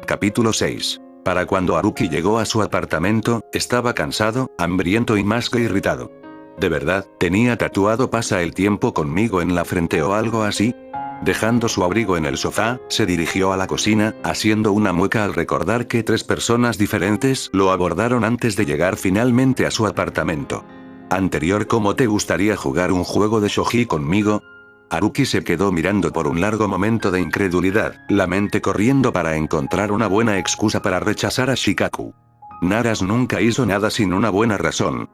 Capítulo 6. Para cuando Haruki llegó a su apartamento, estaba cansado, hambriento y más que irritado. ¿De verdad, tenía tatuado "pasa el tiempo conmigo" en la frente o algo así? Dejando su abrigo en el sofá, se dirigió a la cocina, haciendo una mueca al recordar que 3 personas diferentes lo abordaron antes de llegar finalmente a su apartamento. Anterior, ¿cómo te gustaría jugar un juego de shogi conmigo? Haruki se quedó mirando por un largo momento de incredulidad, la mente corriendo para encontrar una buena excusa para rechazar a Shikaku. Naras nunca hizo nada sin una buena razón.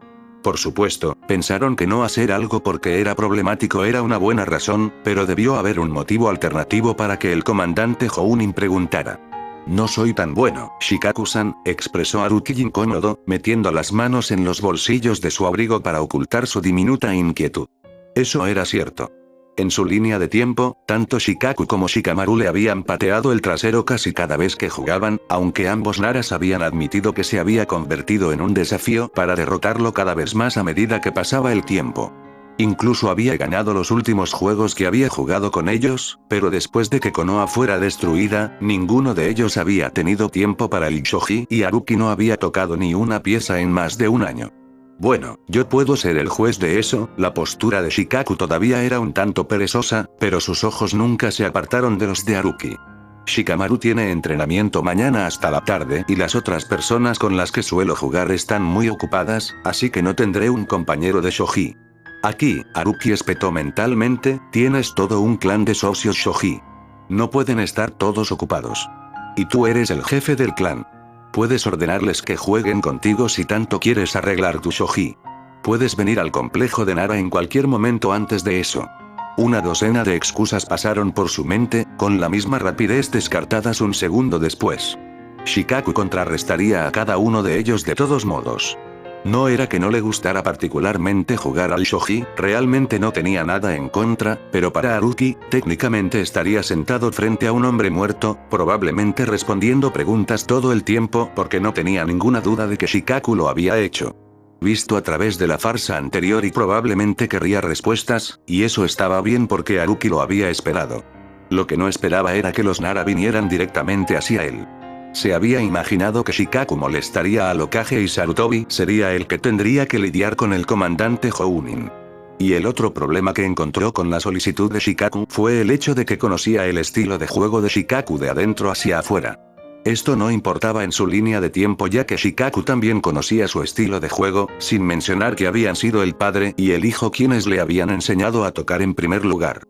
Por supuesto, pensaron que no hacer algo porque era problemático era una buena razón, pero debió haber un motivo alternativo para que el comandante Jounin preguntara. No soy tan bueno, Shikaku-san, expresó Haruki incómodo, metiendo las manos en los bolsillos de su abrigo para ocultar su diminuta inquietud. Eso era cierto. En su línea de tiempo, tanto Shikaku como Shikamaru le habían pateado el trasero casi cada vez que jugaban, aunque ambos Naras habían admitido que se había convertido en un desafío para derrotarlo cada vez más a medida que pasaba el tiempo. Incluso había ganado los últimos juegos que había jugado con ellos, pero después de que Konoha fuera destruida, ninguno de ellos había tenido tiempo para el shogi y Haruki no había tocado ni una pieza en más de un año. Bueno, yo puedo ser el juez de eso. La postura de Shikaku todavía era un tanto perezosa, pero sus ojos nunca se apartaron de los de Haruki. Shikamaru tiene entrenamiento mañana hasta la tarde y las otras personas con las que suelo jugar están muy ocupadas, así que no tendré un compañero de shogi. Aquí, Haruki espetó mentalmente, tienes todo un clan de socios shogi. No pueden estar todos ocupados. Y tú eres el jefe del clan. Puedes ordenarles que jueguen contigo si tanto quieres arreglar tu shogi. Puedes venir al complejo de Nara en cualquier momento antes de eso. Una docena de excusas pasaron por su mente, con la misma rapidez descartadas un segundo después. Shikaku contrarrestaría a cada uno de ellos de todos modos. No era que no le gustara particularmente jugar al shogi, realmente no tenía nada en contra, pero para Haruki, técnicamente estaría sentado frente a un hombre muerto, probablemente respondiendo preguntas todo el tiempo porque no tenía ninguna duda de que Shikaku lo había hecho. Visto a través de la farsa anterior y probablemente querría respuestas, y eso estaba bien porque Haruki lo había esperado. Lo que no esperaba era que los Nara vinieran directamente hacia él. Se había imaginado que Shikaku molestaría a Lokage y Sarutobi sería el que tendría que lidiar con el comandante Jounin. Y el otro problema que encontró con la solicitud de Shikaku fue el hecho de que conocía el estilo de juego de Shikaku de adentro hacia afuera. Esto no importaba en su línea de tiempo ya que Shikaku también conocía su estilo de juego, sin mencionar que habían sido el padre y el hijo quienes le habían enseñado a tocar en primer lugar.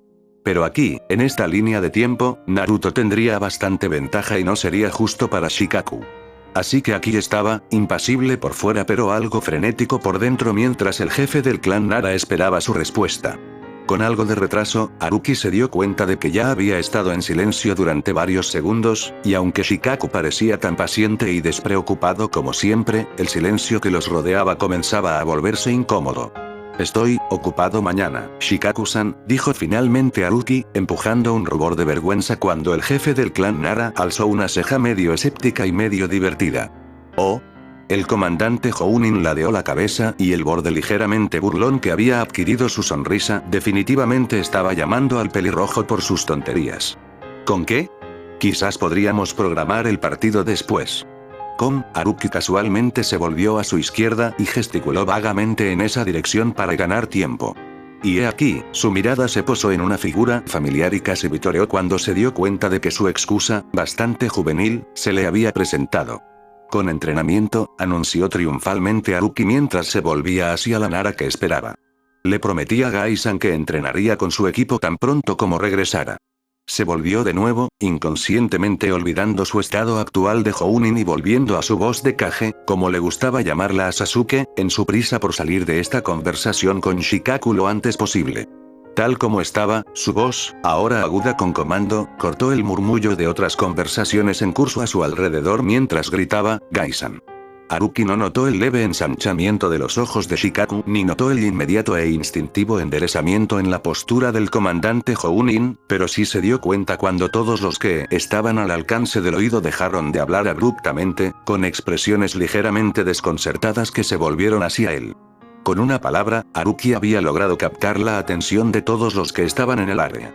Pero aquí, en esta línea de tiempo, Naruto tendría bastante ventaja y no sería justo para Shikaku. Así que aquí estaba, impasible por fuera pero algo frenético por dentro mientras el jefe del clan Nara esperaba su respuesta. Con algo de retraso, Haruki se dio cuenta de que ya había estado en silencio durante varios segundos, y aunque Shikaku parecía tan paciente y despreocupado como siempre, el silencio que los rodeaba comenzaba a volverse incómodo. Estoy ocupado mañana, Shikaku-san, dijo finalmente Haruki, empujando un rubor de vergüenza cuando el jefe del clan Nara alzó una ceja medio escéptica y medio divertida. ¿Oh? El comandante Jounin ladeó la cabeza y el borde ligeramente burlón que había adquirido su sonrisa definitivamente estaba llamando al pelirrojo por sus tonterías. ¿Con qué? Quizás podríamos programar el partido después. Haruki casualmente se volvió a su izquierda y gesticuló vagamente en esa dirección para ganar tiempo. Y he aquí, su mirada se posó en una figura familiar y casi vitoreó cuando se dio cuenta de que su excusa, bastante juvenil, se le había presentado. Con entrenamiento, anunció triunfalmente Haruki mientras se volvía hacia la Nara que esperaba. Le prometía a Gai-san que entrenaría con su equipo tan pronto como regresara. Se volvió de nuevo, inconscientemente olvidando su estado actual de Jounin y volviendo a su voz de Kage, como le gustaba llamarla a Sasuke, en su prisa por salir de esta conversación con Shikaku lo antes posible. Tal como estaba, su voz, ahora aguda con comando, cortó el murmullo de otras conversaciones en curso a su alrededor mientras gritaba, Gai-san. Haruki no notó el leve ensanchamiento de los ojos de Shikaku ni notó el inmediato e instintivo enderezamiento en la postura del comandante Jounin, pero sí se dio cuenta cuando todos los que estaban al alcance del oído dejaron de hablar abruptamente, con expresiones ligeramente desconcertadas que se volvieron hacia él. Con una palabra, Haruki había logrado captar la atención de todos los que estaban en el área.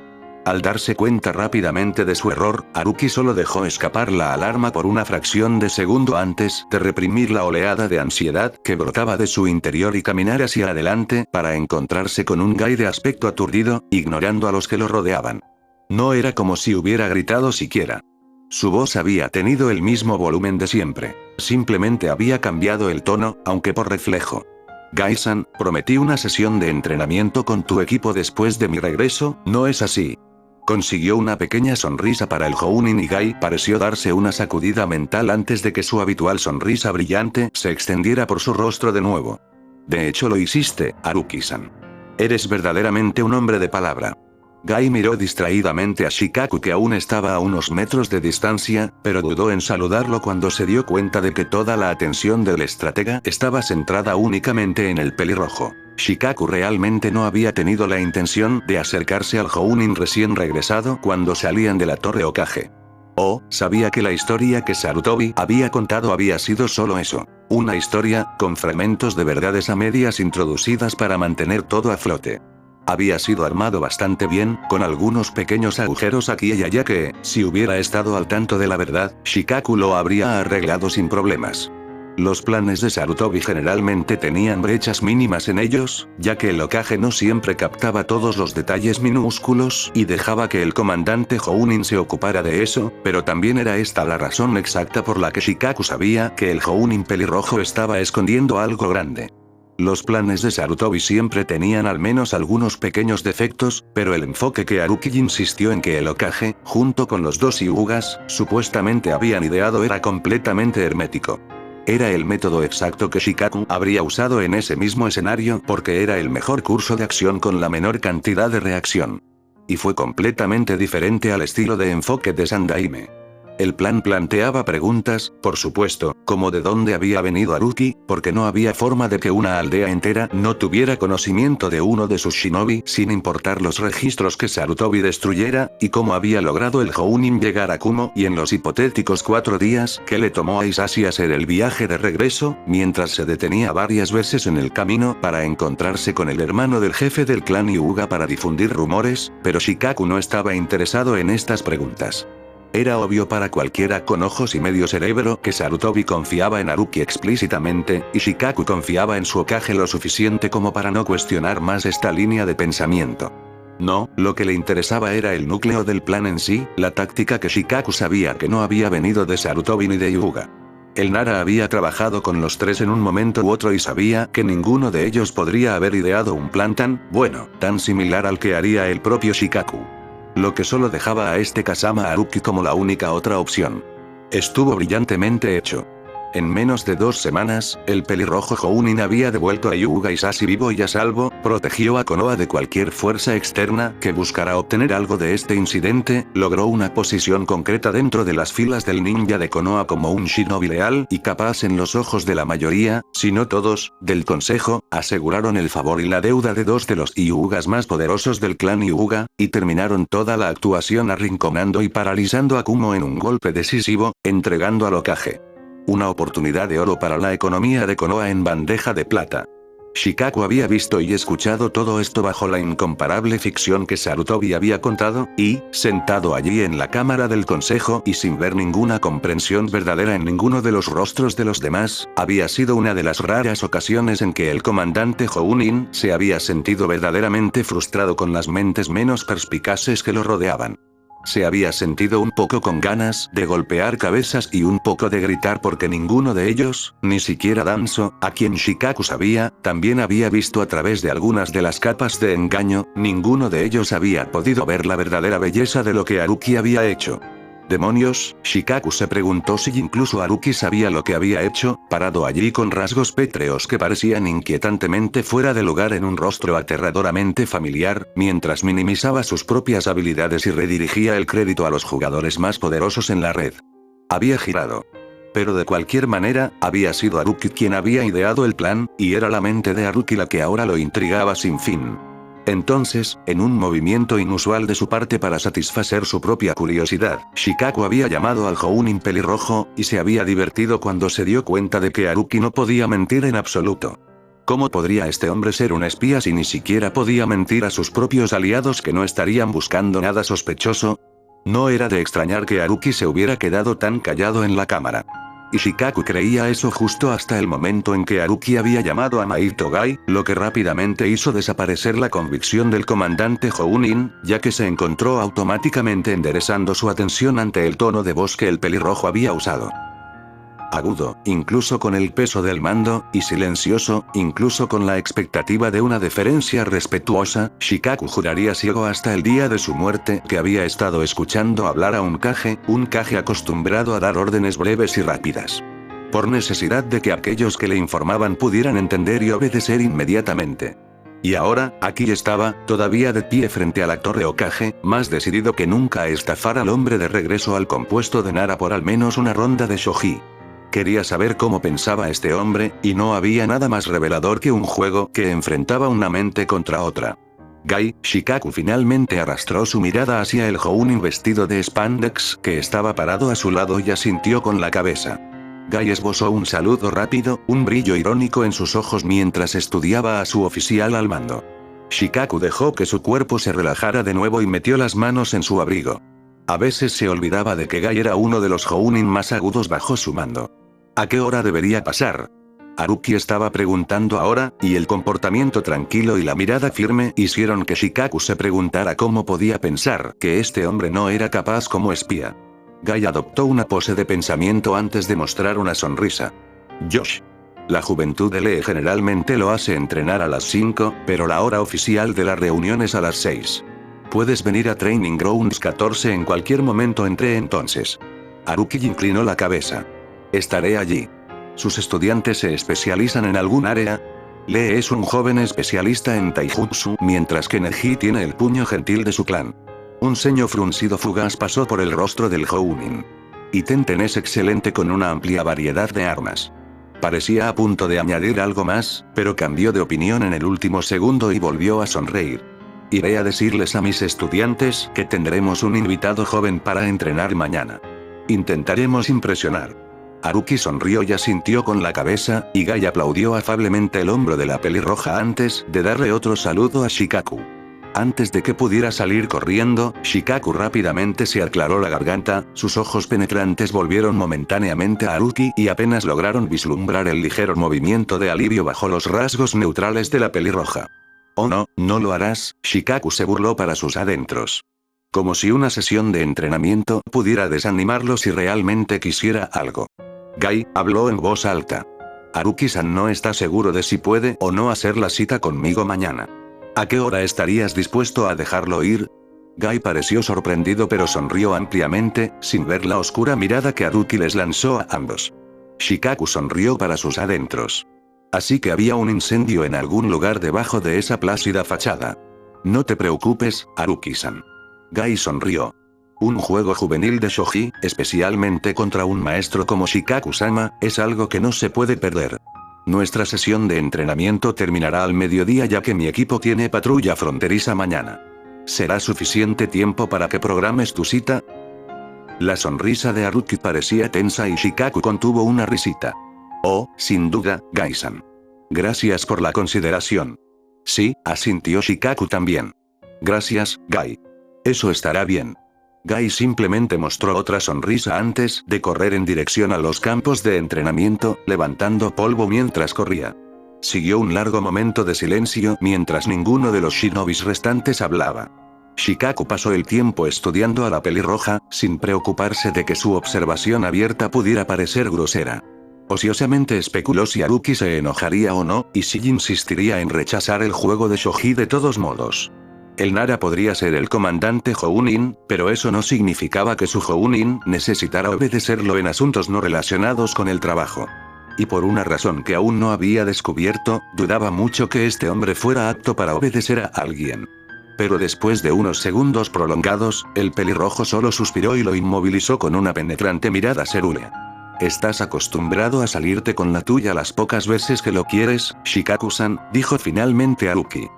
Al darse cuenta rápidamente de su error, Haruki solo dejó escapar la alarma por una fracción de segundo antes de reprimir la oleada de ansiedad que brotaba de su interior y caminar hacia adelante para encontrarse con un Guy de aspecto aturdido, ignorando a los que lo rodeaban. No era como si hubiera gritado siquiera. Su voz había tenido el mismo volumen de siempre, simplemente había cambiado el tono, aunque por reflejo. Guy-san, prometí una sesión de entrenamiento con tu equipo después de mi regreso, ¿no es así? Consiguió una pequeña sonrisa para el Jounin y Guy pareció darse una sacudida mental antes de que su habitual sonrisa brillante se extendiera por su rostro de nuevo. De hecho lo hiciste, Haruki-san. Eres verdaderamente un hombre de palabra. Guy miró distraídamente a Shikaku que aún estaba a unos metros de distancia, pero dudó en saludarlo cuando se dio cuenta de que toda la atención del estratega estaba centrada únicamente en el pelirrojo. Shikaku realmente no había tenido la intención de acercarse al Jounin recién regresado cuando salían de la Torre Hokage. Sabía que la historia que Sarutobi había contado había sido solo eso. Una historia, con fragmentos de verdades a medias introducidas para mantener todo a flote. Había sido armado bastante bien, con algunos pequeños agujeros aquí y allá que, si hubiera estado al tanto de la verdad, Shikaku lo habría arreglado sin problemas. Los planes de Sarutobi generalmente tenían brechas mínimas en ellos, ya que el Hokage no siempre captaba todos los detalles minúsculos y dejaba que el comandante Jounin se ocupara de eso, pero también era esta la razón exacta por la que Shikaku sabía que el Jounin pelirrojo estaba escondiendo algo grande. Los planes de Sarutobi siempre tenían al menos algunos pequeños defectos, pero el enfoque que Haruki insistió en que el Hokage, junto con los dos Hyugas, supuestamente habían ideado era completamente hermético. Era el método exacto que Shikaku habría usado en ese mismo escenario porque era el mejor curso de acción con la menor cantidad de reacción. Y fue completamente diferente al estilo de enfoque de Sandaime. El plan planteaba preguntas, por supuesto, como de dónde había venido Haruki, porque no había forma de que una aldea entera no tuviera conocimiento de uno de sus shinobi sin importar los registros que Sarutobi destruyera, y cómo había logrado el Jounin llegar a Kumo y en los hipotéticos 4 días que le tomó a Isashi hacer el viaje de regreso, mientras se detenía varias veces en el camino para encontrarse con el hermano del jefe del clan Hyuga para difundir rumores, pero Shikaku no estaba interesado en estas preguntas. Era obvio para cualquiera con ojos y medio cerebro que Sarutobi confiaba en Haruki explícitamente, y Shikaku confiaba en su Hokage lo suficiente como para no cuestionar más esta línea de pensamiento. No, lo que le interesaba era el núcleo del plan en sí, la táctica que Shikaku sabía que no había venido de Sarutobi ni de Hyuga. El Nara había trabajado con los tres en un momento u otro y sabía que ninguno de ellos podría haber ideado un plan tan, bueno, tan similar al que haría el propio Shikaku. Lo que solo dejaba a este Kazama Haruki como la única otra opción. Estuvo brillantemente hecho. En menos de 2 semanas, el pelirrojo Jounin había devuelto a Hyuga Isashi vivo y a salvo, protegió a Konoha de cualquier fuerza externa que buscara obtener algo de este incidente, logró una posición concreta dentro de las filas del ninja de Konoha como un shinobi leal y capaz en los ojos de la mayoría, si no todos, del consejo, aseguraron el favor y la deuda de 2 de los Hyugas más poderosos del clan Hyuga, y terminaron toda la actuación arrinconando y paralizando a Kumo en un golpe decisivo, entregando al Hokage. Una oportunidad de oro para la economía de Konoha en bandeja de plata. Shikaku había visto y escuchado todo esto bajo la incomparable ficción que Sarutobi había contado, y, sentado allí en la cámara del consejo y sin ver ninguna comprensión verdadera en ninguno de los rostros de los demás, había sido una de las raras ocasiones en que el comandante Jounin se había sentido verdaderamente frustrado con las mentes menos perspicaces que lo rodeaban. Se había sentido un poco con ganas de golpear cabezas y un poco de gritar porque ninguno de ellos, ni siquiera Danzo, a quien Shikaku sabía, también había visto a través de algunas de las capas de engaño, ninguno de ellos había podido ver la verdadera belleza de lo que Haruki había hecho. ¿Demonios? Shikaku se preguntó si incluso Haruki sabía lo que había hecho, parado allí con rasgos pétreos que parecían inquietantemente fuera de lugar en un rostro aterradoramente familiar, mientras minimizaba sus propias habilidades y redirigía el crédito a los jugadores más poderosos en la red. Había girado. Pero de cualquier manera, había sido Haruki quien había ideado el plan, y era la mente de Haruki la que ahora lo intrigaba sin fin. Entonces, en un movimiento inusual de su parte para satisfacer su propia curiosidad, Shikaku había llamado al Jounin pelirrojo, y se había divertido cuando se dio cuenta de que Haruki no podía mentir en absoluto. ¿Cómo podría este hombre ser un espía si ni siquiera podía mentir a sus propios aliados que no estarían buscando nada sospechoso? No era de extrañar que Haruki se hubiera quedado tan callado en la cámara. Y Shikaku creía eso justo hasta el momento en que Haruki había llamado a Maito Gai, lo que rápidamente hizo desaparecer la convicción del comandante Jounin, ya que se encontró automáticamente enderezando su atención ante el tono de voz que el pelirrojo había usado. Agudo, incluso con el peso del mando, y silencioso, incluso con la expectativa de una deferencia respetuosa, Shikaku juraría ciego hasta el día de su muerte que había estado escuchando hablar a un kage acostumbrado a dar órdenes breves y rápidas. Por necesidad de que aquellos que le informaban pudieran entender y obedecer inmediatamente. Y ahora, aquí estaba, todavía de pie frente al actor Hokage, más decidido que nunca a estafar al hombre de regreso al compuesto de Nara por al menos una ronda de shogi. Quería saber cómo pensaba este hombre, y no había nada más revelador que un juego que enfrentaba una mente contra otra. Gai, Shikaku finalmente arrastró su mirada hacia el Jounin vestido de spandex que estaba parado a su lado y asintió con la cabeza. Gai esbozó un saludo rápido, un brillo irónico en sus ojos mientras estudiaba a su oficial al mando. Shikaku dejó que su cuerpo se relajara de nuevo y metió las manos en su abrigo. A veces se olvidaba de que Gai era uno de los Jounin más agudos bajo su mando. ¿A qué hora debería pasar? Haruki estaba preguntando ahora, y el comportamiento tranquilo y la mirada firme hicieron que Shikaku se preguntara cómo podía pensar que este hombre no era capaz como espía. Gai adoptó una pose de pensamiento antes de mostrar una sonrisa. Josh. La juventud de Lee generalmente lo hace entrenar a las 5, pero la hora oficial de la reunión es a las 6. Puedes venir a Training Grounds 14 en cualquier momento entre entonces. Haruki inclinó la cabeza. Estaré allí. ¿Sus estudiantes se especializan en algún área? Lee es un joven especialista en taijutsu, mientras que Neji tiene el puño gentil de su clan. Un ceño fruncido fugaz pasó por el rostro del Jounin. Y Tenten es excelente con una amplia variedad de armas. Parecía a punto de añadir algo más, pero cambió de opinión en el último segundo y volvió a sonreír. Iré a decirles a mis estudiantes que tendremos un invitado joven para entrenar mañana. Intentaremos impresionar. Haruki sonrió y asintió con la cabeza, y Gai aplaudió afablemente el hombro de la pelirroja antes de darle otro saludo a Shikaku. Antes de que pudiera salir corriendo, Shikaku rápidamente se aclaró la garganta, sus ojos penetrantes volvieron momentáneamente a Haruki y apenas lograron vislumbrar el ligero movimiento de alivio bajo los rasgos neutrales de la pelirroja. Oh no, no lo harás, Shikaku se burló para sus adentros. Como si una sesión de entrenamiento pudiera desanimarlo si realmente quisiera algo. Gai habló en voz alta. Haruki-san no está seguro de si puede o no hacer la cita conmigo mañana. ¿A qué hora estarías dispuesto a dejarlo ir? Gai pareció sorprendido pero sonrió ampliamente, sin ver la oscura mirada que Haruki les lanzó a ambos. Shikaku sonrió para sus adentros. Así que había un incendio en algún lugar debajo de esa plácida fachada. No te preocupes, Haruki-san. Gai sonrió. Un juego juvenil de shogi, especialmente contra un maestro como Shikaku-sama, es algo que no se puede perder. Nuestra sesión de entrenamiento terminará al mediodía ya que mi equipo tiene patrulla fronteriza mañana. ¿Será suficiente tiempo para que programes tu cita? La sonrisa de Haruki parecía tensa y Shikaku contuvo una risita. Oh, sin duda, Gai-san. Gracias por la consideración. Sí, asintió Shikaku también. Gracias, Gai. Eso estará bien. Gai simplemente mostró otra sonrisa antes de correr en dirección a los campos de entrenamiento, levantando polvo mientras corría. Siguió un largo momento de silencio mientras ninguno de los shinobis restantes hablaba. Shikaku pasó el tiempo estudiando a la pelirroja, sin preocuparse de que su observación abierta pudiera parecer grosera. Ociosamente especuló si Haruki se enojaría o no, y si insistiría en rechazar el juego de shogi de todos modos. El Nara podría ser el comandante Jounin, pero eso no significaba que su Jounin necesitara obedecerlo en asuntos no relacionados con el trabajo. Y por una razón que aún no había descubierto, dudaba mucho que este hombre fuera apto para obedecer a alguien. Pero después de unos segundos prolongados, el pelirrojo solo suspiró y lo inmovilizó con una penetrante mirada cerúlea. Estás acostumbrado a salirte con la tuya las pocas veces que lo quieres, Shikaku-san, dijo finalmente Haruki.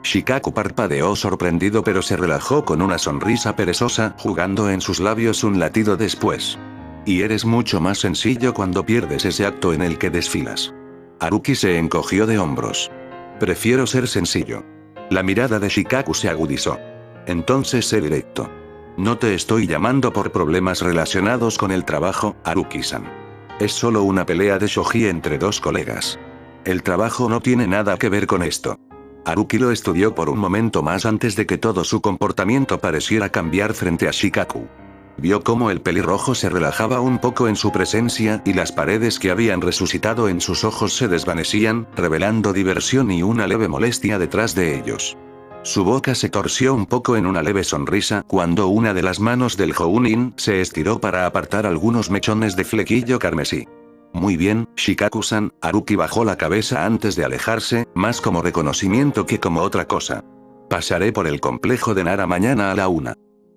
Shikaku parpadeó sorprendido pero se relajó con una sonrisa perezosa, jugando en sus labios un latido después. Y eres mucho más sencillo cuando pierdes ese acto en el que desfilas. Haruki se encogió de hombros. Prefiero ser sencillo. La mirada de Shikaku se agudizó. Entonces sé directo. No te estoy llamando por problemas relacionados con el trabajo, Haruki-san. Es solo una pelea de shogi entre dos colegas. El trabajo no tiene nada que ver con esto. Haruki lo estudió por un momento más antes de que todo su comportamiento pareciera cambiar frente a Shikaku. Vio cómo el pelirrojo se relajaba un poco en su presencia y las paredes que habían resucitado en sus ojos se desvanecían, revelando diversión y una leve molestia detrás de ellos. Su boca se torció un poco en una leve sonrisa cuando una de las manos del Hounin se estiró para apartar algunos mechones de flequillo carmesí. Muy bien, Shikaku-san. Haruki bajó la cabeza antes de alejarse, más como reconocimiento que como otra cosa. Pasaré por el complejo de Nara mañana a la 1.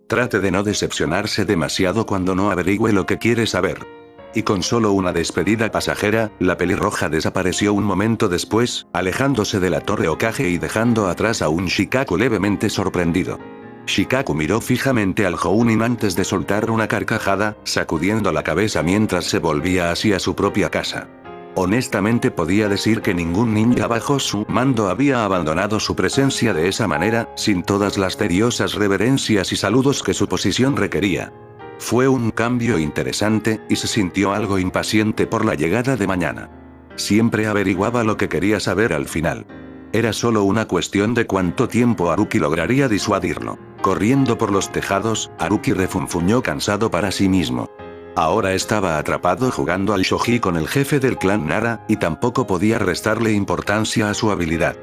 Trate de no decepcionarse demasiado cuando no averigüe lo que quiere saber. Y con solo una despedida pasajera, la pelirroja desapareció un momento después, alejándose de la torre Hokage y dejando atrás a un Shikaku levemente sorprendido. Shikaku miró fijamente al Hounin antes de soltar una carcajada, sacudiendo la cabeza mientras se volvía hacia su propia casa. Honestamente podía decir que ningún ninja bajo su mando había abandonado su presencia de esa manera, sin todas las tediosas reverencias y saludos que su posición requería. Fue un cambio interesante, y se sintió algo impaciente por la llegada de mañana. Siempre averiguaba lo que quería saber al final. Era solo una cuestión de cuánto tiempo Haruki lograría disuadirlo. Corriendo por los tejados, Haruki refunfuñó cansado para sí mismo. Ahora estaba atrapado jugando al shogi con el jefe del clan Nara, y tampoco podía restarle importancia a su habilidad.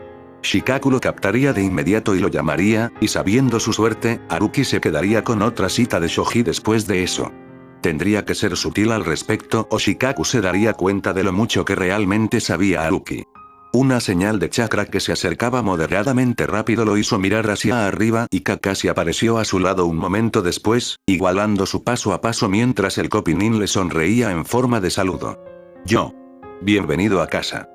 Shikaku lo captaría de inmediato y lo llamaría, y sabiendo su suerte, Haruki se quedaría con otra cita de shogi después de eso. Tendría que ser sutil al respecto o Shikaku se daría cuenta de lo mucho que realmente sabía Haruki. Una señal de chakra que se acercaba moderadamente rápido lo hizo mirar hacia arriba y Kakashi apareció a su lado un momento después, igualando su paso a paso mientras el Kopinin le sonreía en forma de saludo. Yo. Bienvenido a casa.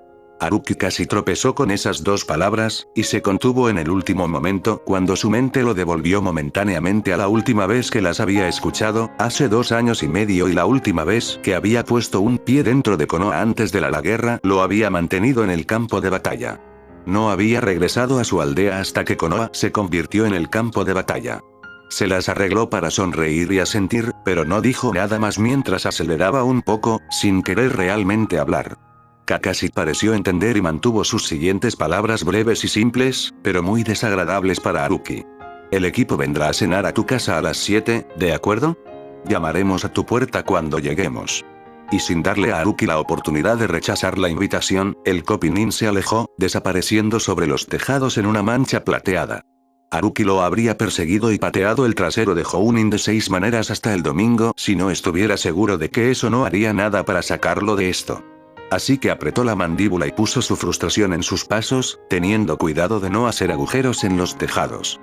Haruki casi tropezó con esas dos palabras, y se contuvo en el último momento cuando su mente lo devolvió momentáneamente a la última vez que las había escuchado, hace 2 años y medio y la última vez que había puesto un pie dentro de Konoha antes de la guerra lo había mantenido en el campo de batalla. No había regresado a su aldea hasta que Konoha se convirtió en el campo de batalla. Se las arregló para sonreír y asentir, pero no dijo nada más mientras aceleraba un poco, sin querer realmente hablar. Kakashi pareció entender y mantuvo sus siguientes palabras breves y simples, pero muy desagradables para Haruki. El equipo vendrá a cenar a tu casa a las 7, ¿de acuerdo? Llamaremos a tu puerta cuando lleguemos. Y sin darle a Haruki la oportunidad de rechazar la invitación, el Kopinin se alejó, desapareciendo sobre los tejados en una mancha plateada. Haruki lo habría perseguido y pateado el trasero de Hounin de 6 maneras hasta el domingo si no estuviera seguro de que eso no haría nada para sacarlo de esto. Así que apretó la mandíbula y puso su frustración en sus pasos, teniendo cuidado de no hacer agujeros en los tejados.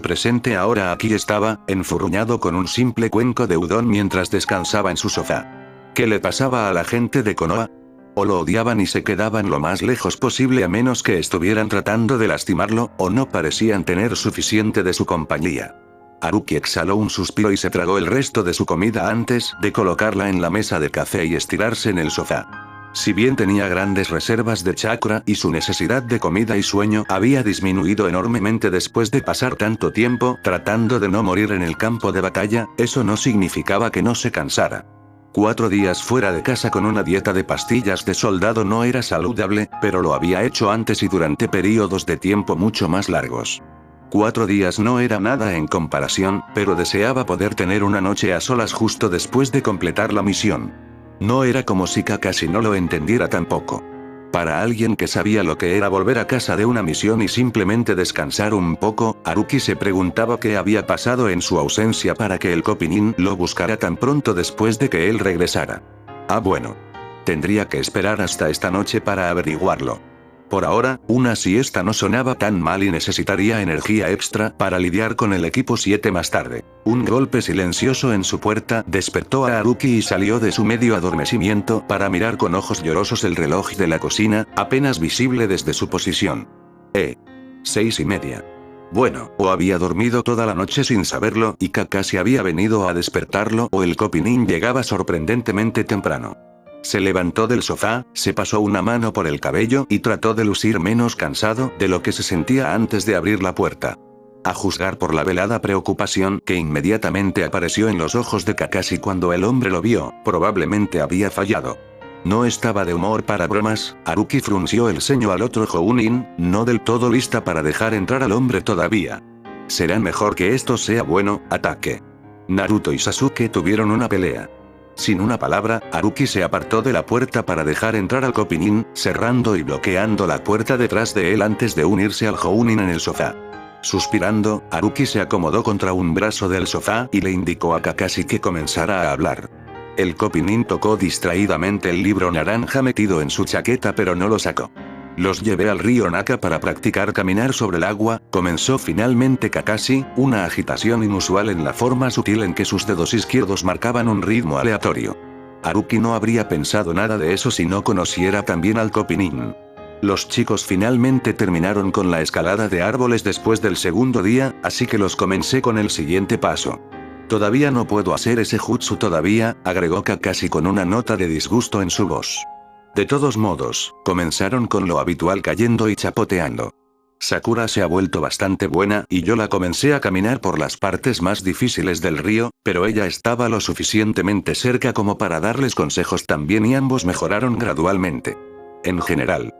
Presente ahora aquí estaba, enfurruñado con un simple cuenco de udon mientras descansaba en su sofá. ¿Qué le pasaba a la gente de Konoha? O lo odiaban y se quedaban lo más lejos posible a menos que estuvieran tratando de lastimarlo, o no parecían tener suficiente de su compañía. Haruki exhaló un suspiro y se tragó el resto de su comida antes de colocarla en la mesa de café y estirarse en el sofá. Si bien tenía grandes reservas de chakra y su necesidad de comida y sueño había disminuido enormemente después de pasar tanto tiempo tratando de no morir en el campo de batalla, eso no significaba que no se cansara. 4 días fuera de casa con una dieta de pastillas de soldado no era saludable, pero lo había hecho antes y durante periodos de tiempo mucho más largos. 4 días no era nada en comparación, pero deseaba poder tener una noche a solas justo después de completar la misión. No era como si Kakashi no lo entendiera tampoco. Para alguien que sabía lo que era volver a casa de una misión y simplemente descansar un poco, Haruki se preguntaba qué había pasado en su ausencia para que el Kopinin lo buscara tan pronto después de que él regresara. Ah bueno. Tendría que esperar hasta esta noche para averiguarlo. Por ahora, una siesta no sonaba tan mal y necesitaría energía extra para lidiar con el equipo 7 más tarde. Un golpe silencioso en su puerta despertó a Haruki y salió de su medio adormecimiento para mirar con ojos llorosos el reloj de la cocina, apenas visible desde su posición. 6:30. Bueno, o había dormido toda la noche sin saberlo y Kakashi había venido a despertarlo o el Kopinin llegaba sorprendentemente temprano. Se levantó del sofá, se pasó una mano por el cabello y trató de lucir menos cansado de lo que se sentía antes de abrir la puerta. A juzgar por la velada preocupación que inmediatamente apareció en los ojos de Kakashi cuando el hombre lo vio, probablemente había fallado. No estaba de humor para bromas. Haruki frunció el ceño al otro Jounin, no del todo lista para dejar entrar al hombre todavía. Será mejor que esto sea bueno, ataque. Naruto y Sasuke tuvieron una pelea. Sin una palabra, Haruki se apartó de la puerta para dejar entrar al Kopinin, cerrando y bloqueando la puerta detrás de él antes de unirse al Jounin en el sofá. Suspirando, Haruki se acomodó contra un brazo del sofá y le indicó a Kakashi que comenzara a hablar. El Kopinin tocó distraídamente el libro naranja metido en su chaqueta pero no lo sacó. Los llevé al río Naka para practicar caminar sobre el agua, comenzó finalmente Kakashi, una agitación inusual en la forma sutil en que sus dedos izquierdos marcaban un ritmo aleatorio. Haruki no habría pensado nada de eso si no conociera también al Kopinin. Los chicos finalmente terminaron con la escalada de árboles después del segundo día, así que los comencé con el siguiente paso. Todavía no puedo hacer ese jutsu todavía, agregó Kakashi con una nota de disgusto en su voz. De todos modos, comenzaron con lo habitual cayendo y chapoteando. Sakura se ha vuelto bastante buena y yo la comencé a caminar por las partes más difíciles del río, pero ella estaba lo suficientemente cerca como para darles consejos también y ambos mejoraron gradualmente. En general,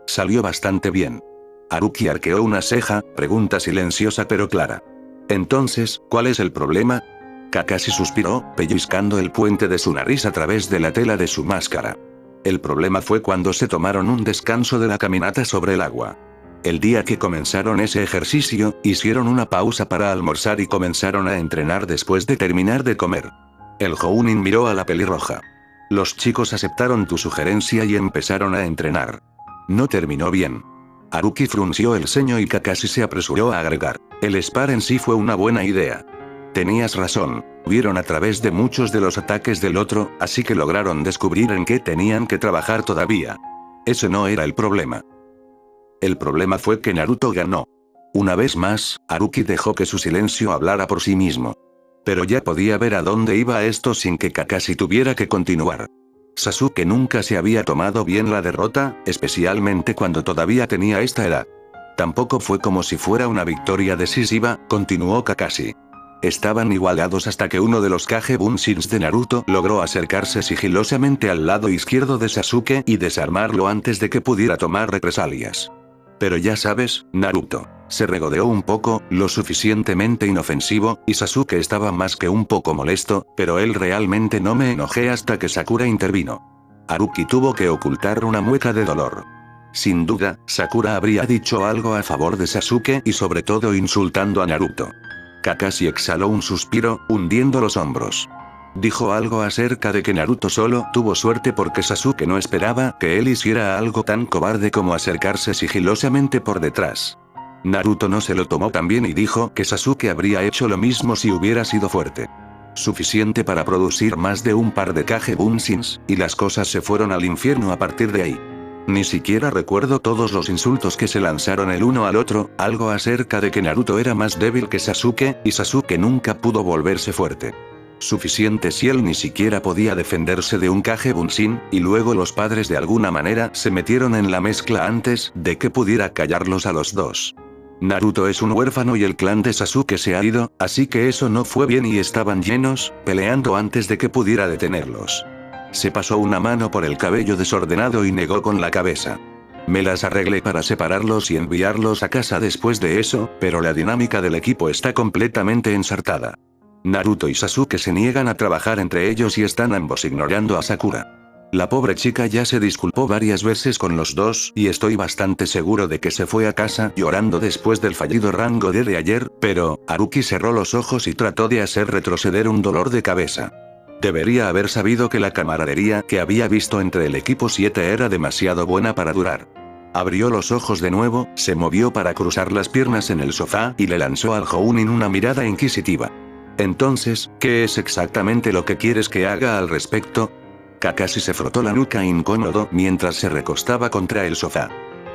salió bastante bien. Haruki arqueó una ceja, pregunta silenciosa pero clara. Entonces, ¿cuál es el problema? Kakashi suspiró, pellizcando el puente de su nariz a través de la tela de su máscara. El problema fue cuando se tomaron un descanso de la caminata sobre el agua. El día que comenzaron ese ejercicio, hicieron una pausa para almorzar y comenzaron a entrenar después de terminar de comer. El Jounin miró a la pelirroja. Los chicos aceptaron tu sugerencia y empezaron a entrenar. No terminó bien. Haruki frunció el ceño y Kakashi se apresuró a agregar. El spar en sí fue una buena idea. Tenías razón, vieron a través de muchos de los ataques del otro, así que lograron descubrir en qué tenían que trabajar todavía. Ese no era el problema. El problema fue que Naruto ganó. Una vez más, Haruki dejó que su silencio hablara por sí mismo. Pero ya podía ver a dónde iba esto sin que Kakashi tuviera que continuar. Sasuke nunca se había tomado bien la derrota, especialmente cuando todavía tenía esta edad. Tampoco fue como si fuera una victoria decisiva, continuó Kakashi. Estaban igualados hasta que uno de los Kage Bunshins de Naruto logró acercarse sigilosamente al lado izquierdo de Sasuke y desarmarlo antes de que pudiera tomar represalias. Pero ya sabes, Naruto. Se regodeó un poco, lo suficientemente inofensivo, y Sasuke estaba más que un poco molesto, pero él realmente no me enojé hasta que Sakura intervino. Haruki tuvo que ocultar una mueca de dolor. Sin duda, Sakura habría dicho algo a favor de Sasuke y sobre todo insultando a Naruto. Kakashi exhaló un suspiro, hundiendo los hombros. Dijo algo acerca de que Naruto solo tuvo suerte porque Sasuke no esperaba que él hiciera algo tan cobarde como acercarse sigilosamente por detrás. Naruto no se lo tomó tan bien y dijo que Sasuke habría hecho lo mismo si hubiera sido fuerte. Suficiente para producir más de un par de Kage Bunshins, y las cosas se fueron al infierno a partir de ahí. Ni siquiera recuerdo todos los insultos que se lanzaron el uno al otro, algo acerca de que Naruto era más débil que Sasuke, y Sasuke nunca pudo volverse fuerte. Suficiente si él ni siquiera podía defenderse de un Kage Bunshin, y luego los padres de alguna manera se metieron en la mezcla antes de que pudiera callarlos a los dos. Naruto es un huérfano y el clan de Sasuke se ha ido, así que eso no fue bien y estaban llenos, peleando antes de que pudiera detenerlos. Se pasó una mano por el cabello desordenado y negó con la cabeza. Me las arreglé para separarlos y enviarlos a casa después de eso, pero la dinámica del equipo está completamente ensartada. Naruto y Sasuke se niegan a trabajar entre ellos y están ambos ignorando a Sakura. La pobre chica ya se disculpó varias veces con los dos y estoy bastante seguro de que se fue a casa llorando después del fallido rango D de ayer, pero Haruki cerró los ojos y trató de hacer retroceder un dolor de cabeza. Debería haber sabido que la camaradería que había visto entre el equipo 7 era demasiado buena para durar. Abrió los ojos de nuevo, se movió para cruzar las piernas en el sofá y le lanzó al Jounin una mirada inquisitiva. Entonces, ¿qué es exactamente lo que quieres que haga al respecto? Kakashi se frotó la nuca incómodo mientras se recostaba contra el sofá.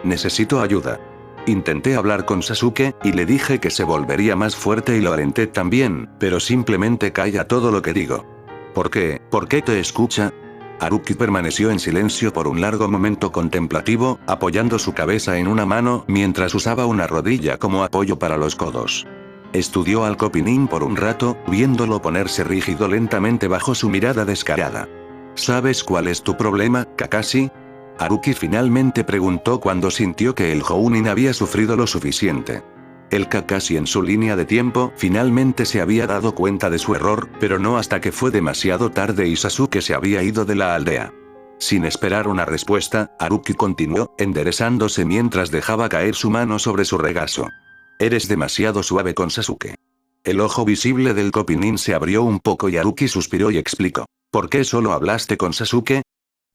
Necesito ayuda. Intenté hablar con Sasuke, y le dije que se volvería más fuerte y lo alenté también, pero simplemente calla todo lo que digo. ¿Por qué? ¿Por qué te escucha? Haruki permaneció en silencio por un largo momento contemplativo, apoyando su cabeza en una mano mientras usaba una rodilla como apoyo para los codos. Estudió al Copinin por un rato, viéndolo ponerse rígido lentamente bajo su mirada descarada. ¿Sabes cuál es tu problema, Kakashi? Haruki finalmente preguntó cuando sintió que el Jounin había sufrido lo suficiente. El Kakashi en su línea de tiempo finalmente se había dado cuenta de su error, pero no hasta que fue demasiado tarde y Sasuke se había ido de la aldea. Sin esperar una respuesta, Haruki continuó, enderezándose mientras dejaba caer su mano sobre su regazo. Eres demasiado suave con Sasuke. El ojo visible del Copinin se abrió un poco y Haruki suspiró y explicó. ¿Por qué solo hablaste con Sasuke?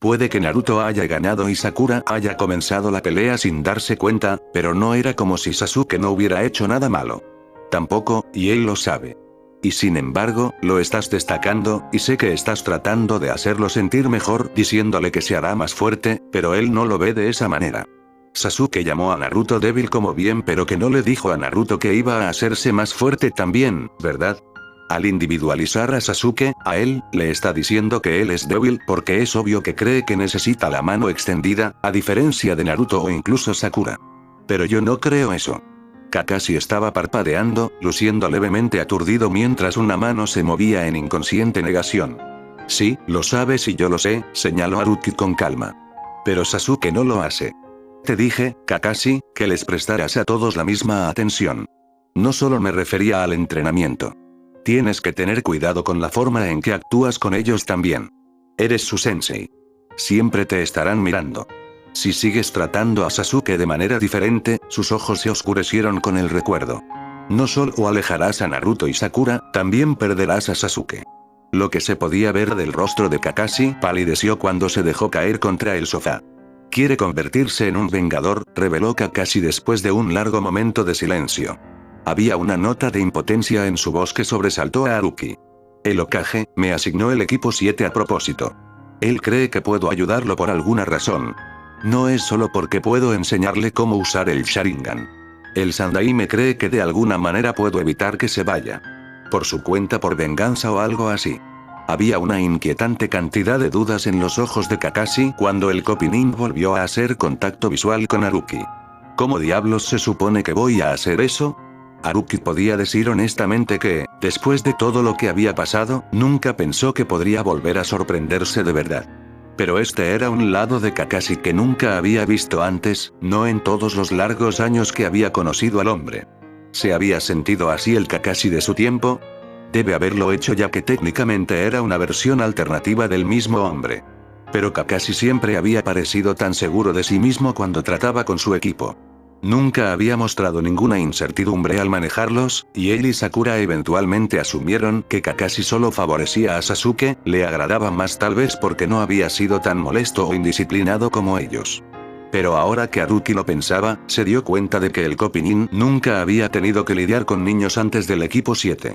Puede que Naruto haya ganado y Sakura haya comenzado la pelea sin darse cuenta, pero no era como si Sasuke no hubiera hecho nada malo. Tampoco, y él lo sabe. Y sin embargo, lo estás destacando, y sé que estás tratando de hacerlo sentir mejor diciéndole que se hará más fuerte, pero él no lo ve de esa manera. Sasuke llamó a Naruto débil como bien, pero que no le dijo a Naruto que iba a hacerse más fuerte también, ¿verdad? Al individualizar a Sasuke, a él, le está diciendo que él es débil porque es obvio que cree que necesita la mano extendida, a diferencia de Naruto o incluso Sakura. Pero yo no creo eso. Kakashi estaba parpadeando, luciendo levemente aturdido mientras una mano se movía en inconsciente negación. Sí, lo sabes y yo lo sé, señaló Haruki con calma. Pero Sasuke no lo hace. Te dije, Kakashi, que les prestaras a todos la misma atención. No solo me refería al entrenamiento. Tienes que tener cuidado con la forma en que actúas con ellos también. Eres su sensei. Siempre te estarán mirando. Si sigues tratando a Sasuke de manera diferente, sus ojos se oscurecieron con el recuerdo. No solo alejarás a Naruto y Sakura, también perderás a Sasuke. Lo que se podía ver del rostro de Kakashi palideció cuando se dejó caer contra el sofá. Quiere convertirse en un vengador, reveló Kakashi después de un largo momento de silencio. Había una nota de impotencia en su voz que sobresaltó a Haruki. El Hokage me asignó el equipo 7 a propósito. Él cree que puedo ayudarlo por alguna razón. No es solo porque puedo enseñarle cómo usar el Sharingan. El Sandai me cree que de alguna manera puedo evitar que se vaya. Por su cuenta, por venganza o algo así. Había una inquietante cantidad de dudas en los ojos de Kakashi cuando el Copinin volvió a hacer contacto visual con Haruki. ¿Cómo diablos se supone que voy a hacer eso? Haruki podía decir honestamente que, después de todo lo que había pasado, nunca pensó que podría volver a sorprenderse de verdad. Pero este era un lado de Kakashi que nunca había visto antes, no en todos los largos años que había conocido al hombre. ¿Se había sentido así el Kakashi de su tiempo? Debe haberlo hecho ya que técnicamente era una versión alternativa del mismo hombre. Pero Kakashi siempre había parecido tan seguro de sí mismo cuando trataba con su equipo. Nunca había mostrado ninguna incertidumbre al manejarlos, y él y Sakura eventualmente asumieron que Kakashi solo favorecía a Sasuke, le agradaba más tal vez porque no había sido tan molesto o indisciplinado como ellos. Pero ahora que Haruki lo pensaba, se dio cuenta de que el Copinin nunca había tenido que lidiar con niños antes del equipo 7.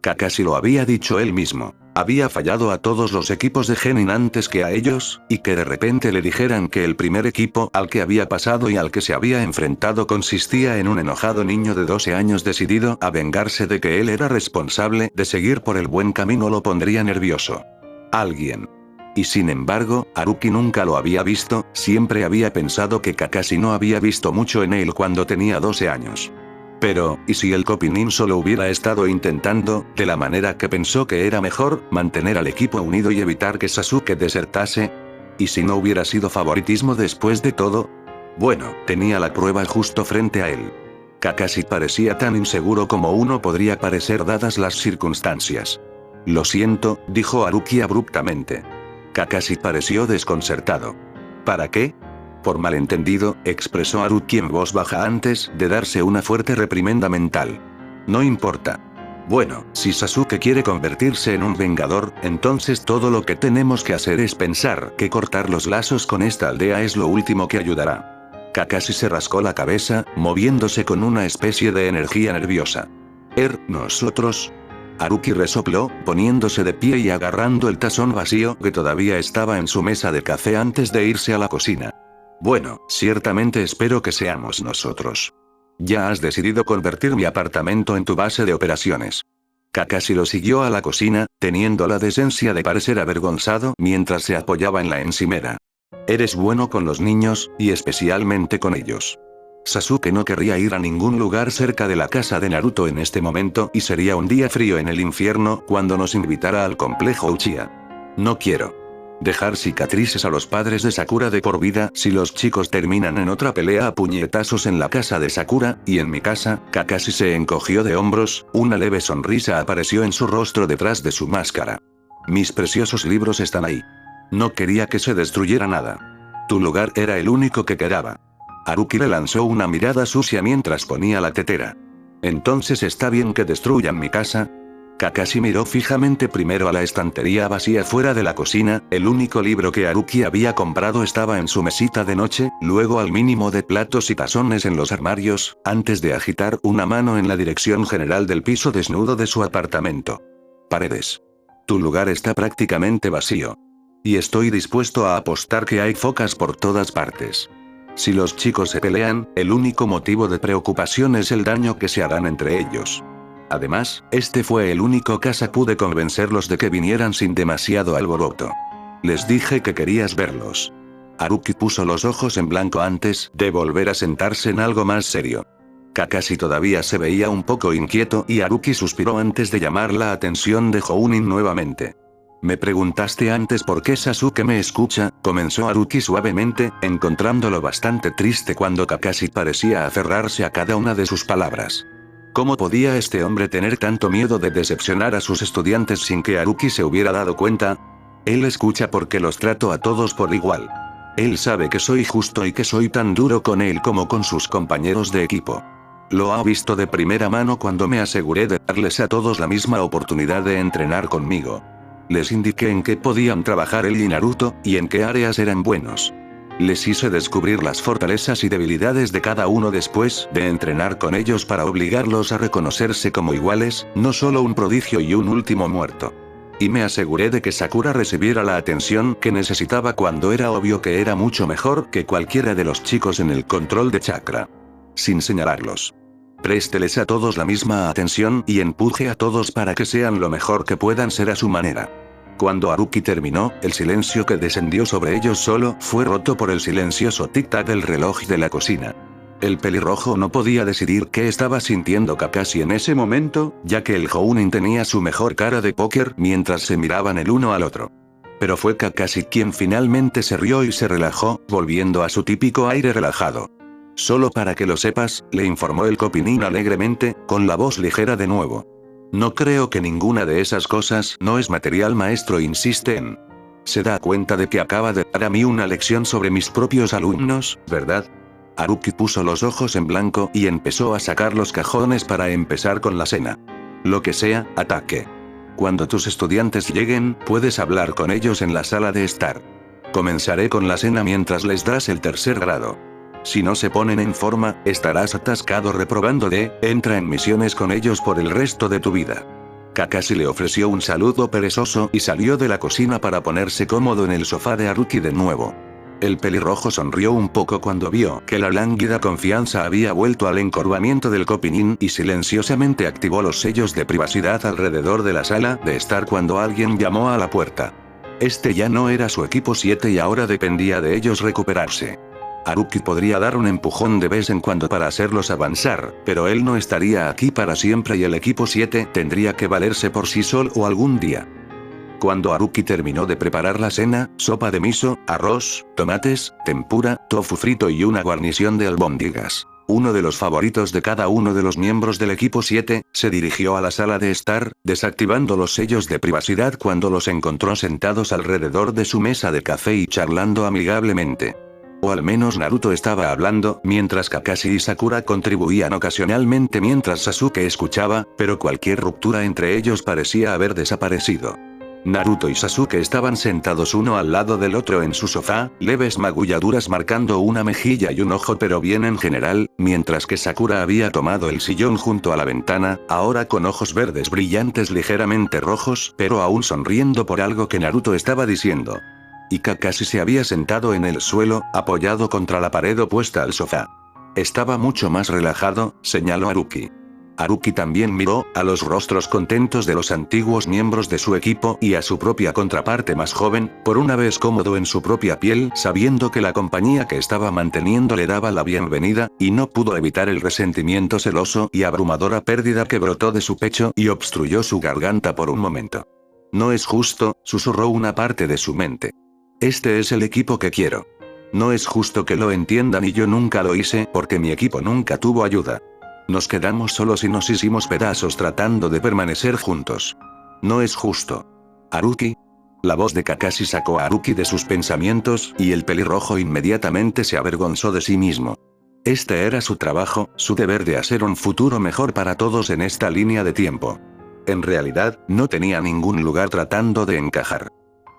Kakashi lo había dicho él mismo. Había fallado a todos los equipos de Genin antes que a ellos, y que de repente le dijeran que el primer equipo al que había pasado y al que se había enfrentado consistía en un enojado niño de 12 años decidido a vengarse de que él era responsable de seguir por el buen camino lo pondría nervioso. Alguien. Y sin embargo, Haruki nunca lo había visto, siempre había pensado que Kakashi no había visto mucho en él cuando tenía 12 años. Pero, ¿y si el Copinin solo hubiera estado intentando, de la manera que pensó que era mejor, mantener al equipo unido y evitar que Sasuke desertase? ¿Y si no hubiera sido favoritismo después de todo? Bueno, tenía la prueba justo frente a él. Kakashi parecía tan inseguro como uno podría parecer dadas las circunstancias. Lo siento, dijo Haruki abruptamente. Kakashi pareció desconcertado. ¿Para qué? Por malentendido, expresó Haruki en voz baja antes de darse una fuerte reprimenda mental. No importa. Bueno, si Sasuke quiere convertirse en un vengador, entonces todo lo que tenemos que hacer es pensar que cortar los lazos con esta aldea es lo último que ayudará. Kakashi se rascó la cabeza, moviéndose con una especie de energía nerviosa. ¿Nosotros? Haruki resopló, poniéndose de pie y agarrando el tazón vacío que todavía estaba en su mesa de café antes de irse a la cocina. Bueno, ciertamente espero que seamos nosotros. Ya has decidido convertir mi apartamento en tu base de operaciones. Kakashi lo siguió a la cocina, teniendo la decencia de parecer avergonzado mientras se apoyaba en la encimera. Eres bueno con los niños, y especialmente con ellos. Sasuke no querría ir a ningún lugar cerca de la casa de Naruto en este momento y sería un día frío en el infierno cuando nos invitara al complejo Uchiha. No quiero dejar cicatrices a los padres de Sakura de por vida si los chicos terminan en otra pelea a puñetazos en la casa de Sakura, y en mi casa. Kakashi se encogió de hombros, una leve sonrisa apareció en su rostro detrás de su máscara. Mis preciosos libros están ahí. No quería que se destruyera nada. Tu lugar era el único que quedaba. Haruki le lanzó una mirada sucia mientras ponía la tetera. ¿Entonces está bien que destruyan mi casa? Kakashi miró fijamente primero a la estantería vacía fuera de la cocina, el único libro que Haruki había comprado estaba en su mesita de noche, luego al mínimo de platos y tazones en los armarios, antes de agitar una mano en la dirección general del piso desnudo de su apartamento. Paredes. Tu lugar está prácticamente vacío. Y estoy dispuesto a apostar que hay focas por todas partes. Si los chicos se pelean, el único motivo de preocupación es el daño que se harán entre ellos. Además, este fue el único caso pude convencerlos de que vinieran sin demasiado alboroto. Les dije que querías verlos. Haruki puso los ojos en blanco antes de volver a sentarse en algo más serio. Kakashi todavía se veía un poco inquieto y Haruki suspiró antes de llamar la atención de Jounin nuevamente. Me preguntaste antes por qué Sasuke me escucha, comenzó Haruki suavemente, encontrándolo bastante triste cuando Kakashi parecía aferrarse a cada una de sus palabras. ¿Cómo podía este hombre tener tanto miedo de decepcionar a sus estudiantes sin que Haruki se hubiera dado cuenta? Él escucha porque los trato a todos por igual. Él sabe que soy justo y que soy tan duro con él como con sus compañeros de equipo. Lo ha visto de primera mano cuando me aseguré de darles a todos la misma oportunidad de entrenar conmigo. Les indiqué en qué podían trabajar él y Naruto, y en qué áreas eran buenos. Les hice descubrir las fortalezas y debilidades de cada uno después de entrenar con ellos para obligarlos a reconocerse como iguales, no solo un prodigio y un último muerto. Y me aseguré de que Sakura recibiera la atención que necesitaba cuando era obvio que era mucho mejor que cualquiera de los chicos en el control de chakra. Sin señalarlos. Présteles a todos la misma atención y empuje a todos para que sean lo mejor que puedan ser a su manera. Cuando Haruki terminó, el silencio que descendió sobre ellos solo fue roto por el silencioso tic-tac del reloj de la cocina. El pelirrojo no podía decidir qué estaba sintiendo Kakashi en ese momento, ya que el Jounin tenía su mejor cara de póker mientras se miraban el uno al otro. Pero fue Kakashi quien finalmente se rió y se relajó, volviendo a su típico aire relajado. Solo para que lo sepas, le informó el Kopinin alegremente, con la voz ligera de nuevo. No creo que ninguna de esas cosas no es material maestro, insiste en. Se da cuenta de que acaba de dar a mí una lección sobre mis propios alumnos, ¿verdad? Haruki puso los ojos en blanco y empezó a sacar los cajones para empezar con la cena. Lo que sea, ataque. Cuando tus estudiantes lleguen, puedes hablar con ellos en la sala de estar. Comenzaré con la cena mientras les das el tercer grado. Si no se ponen en forma, estarás atascado reprobando entra en misiones con ellos por el resto de tu vida. Kakashi le ofreció un saludo perezoso y salió de la cocina para ponerse cómodo en el sofá de Haruki de nuevo. El pelirrojo sonrió un poco cuando vio que la lánguida confianza había vuelto al encorvamiento del Kopinin y silenciosamente activó los sellos de privacidad alrededor de la sala de estar cuando alguien llamó a la puerta. Este ya no era su equipo 7 y ahora dependía de ellos recuperarse. Haruki podría dar un empujón de vez en cuando para hacerlos avanzar, pero él no estaría aquí para siempre y el equipo 7 tendría que valerse por sí solo algún día. Cuando Haruki terminó de preparar la cena, sopa de miso, arroz, tomates, tempura, tofu frito y una guarnición de albóndigas, uno de los favoritos de cada uno de los miembros del equipo 7, se dirigió a la sala de estar, desactivando los sellos de privacidad cuando los encontró sentados alrededor de su mesa de café y charlando amigablemente. O al menos Naruto estaba hablando, mientras Kakashi y Sakura contribuían ocasionalmente mientras Sasuke escuchaba, pero cualquier ruptura entre ellos parecía haber desaparecido. Naruto y Sasuke estaban sentados uno al lado del otro en su sofá, leves magulladuras marcando una mejilla y un ojo pero bien en general, mientras que Sakura había tomado el sillón junto a la ventana, ahora con ojos verdes brillantes ligeramente rojos, pero aún sonriendo por algo que Naruto estaba diciendo. Y Kakashi se había sentado en el suelo, apoyado contra la pared opuesta al sofá. Estaba mucho más relajado, señaló Haruki. Haruki también miró a los rostros contentos de los antiguos miembros de su equipo y a su propia contraparte más joven, por una vez cómodo en su propia piel, sabiendo que la compañía que estaba manteniendo le daba la bienvenida, y no pudo evitar el resentimiento celoso y abrumadora pérdida que brotó de su pecho y obstruyó su garganta por un momento. No es justo, susurró una parte de su mente. Este es el equipo que quiero. No es justo que lo entiendan y yo nunca lo hice porque mi equipo nunca tuvo ayuda. Nos quedamos solos y nos hicimos pedazos tratando de permanecer juntos. No es justo. Haruki. La voz de Kakashi sacó a Haruki de sus pensamientos y el pelirrojo inmediatamente se avergonzó de sí mismo. Este era su trabajo, su deber de hacer un futuro mejor para todos en esta línea de tiempo. En realidad, no tenía ningún lugar tratando de encajar.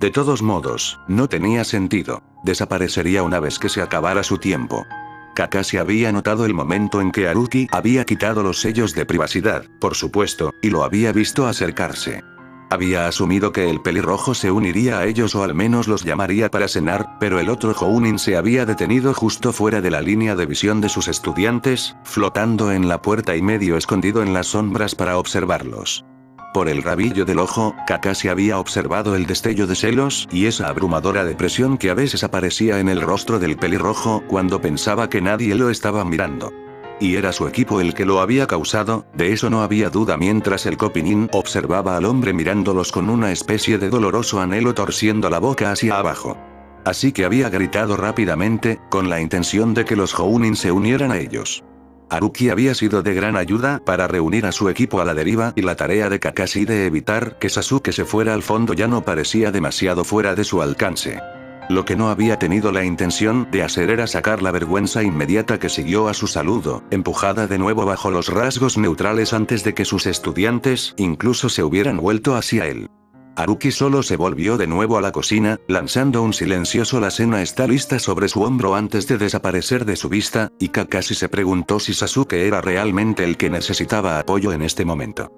De todos modos, no tenía sentido, desaparecería una vez que se acabara su tiempo. Kakashi había notado el momento en que Haruki había quitado los sellos de privacidad, por supuesto, y lo había visto acercarse. Había asumido que el pelirrojo se uniría a ellos o al menos los llamaría para cenar, pero el otro Jounin se había detenido justo fuera de la línea de visión de sus estudiantes, flotando en la puerta y medio escondido en las sombras para observarlos. Por el rabillo del ojo, Kakashi había observado el destello de celos y esa abrumadora depresión que a veces aparecía en el rostro del pelirrojo cuando pensaba que nadie lo estaba mirando. Y era su equipo el que lo había causado, de eso no había duda mientras el Kopinin observaba al hombre mirándolos con una especie de doloroso anhelo torciendo la boca hacia abajo. Así que había gritado rápidamente, con la intención de que los Jounin se unieran a ellos. Haruki había sido de gran ayuda para reunir a su equipo a la deriva y la tarea de Kakashi de evitar que Sasuke se fuera al fondo ya no parecía demasiado fuera de su alcance. Lo que no había tenido la intención de hacer era sacar la vergüenza inmediata que siguió a su saludo, empujada de nuevo bajo los rasgos neutrales antes de que sus estudiantes incluso se hubieran vuelto hacia él. Haruki solo se volvió de nuevo a la cocina, lanzando un silencioso "la cena está lista" sobre su hombro antes de desaparecer de su vista, y Kakashi se preguntó si Sasuke era realmente el que necesitaba apoyo en este momento.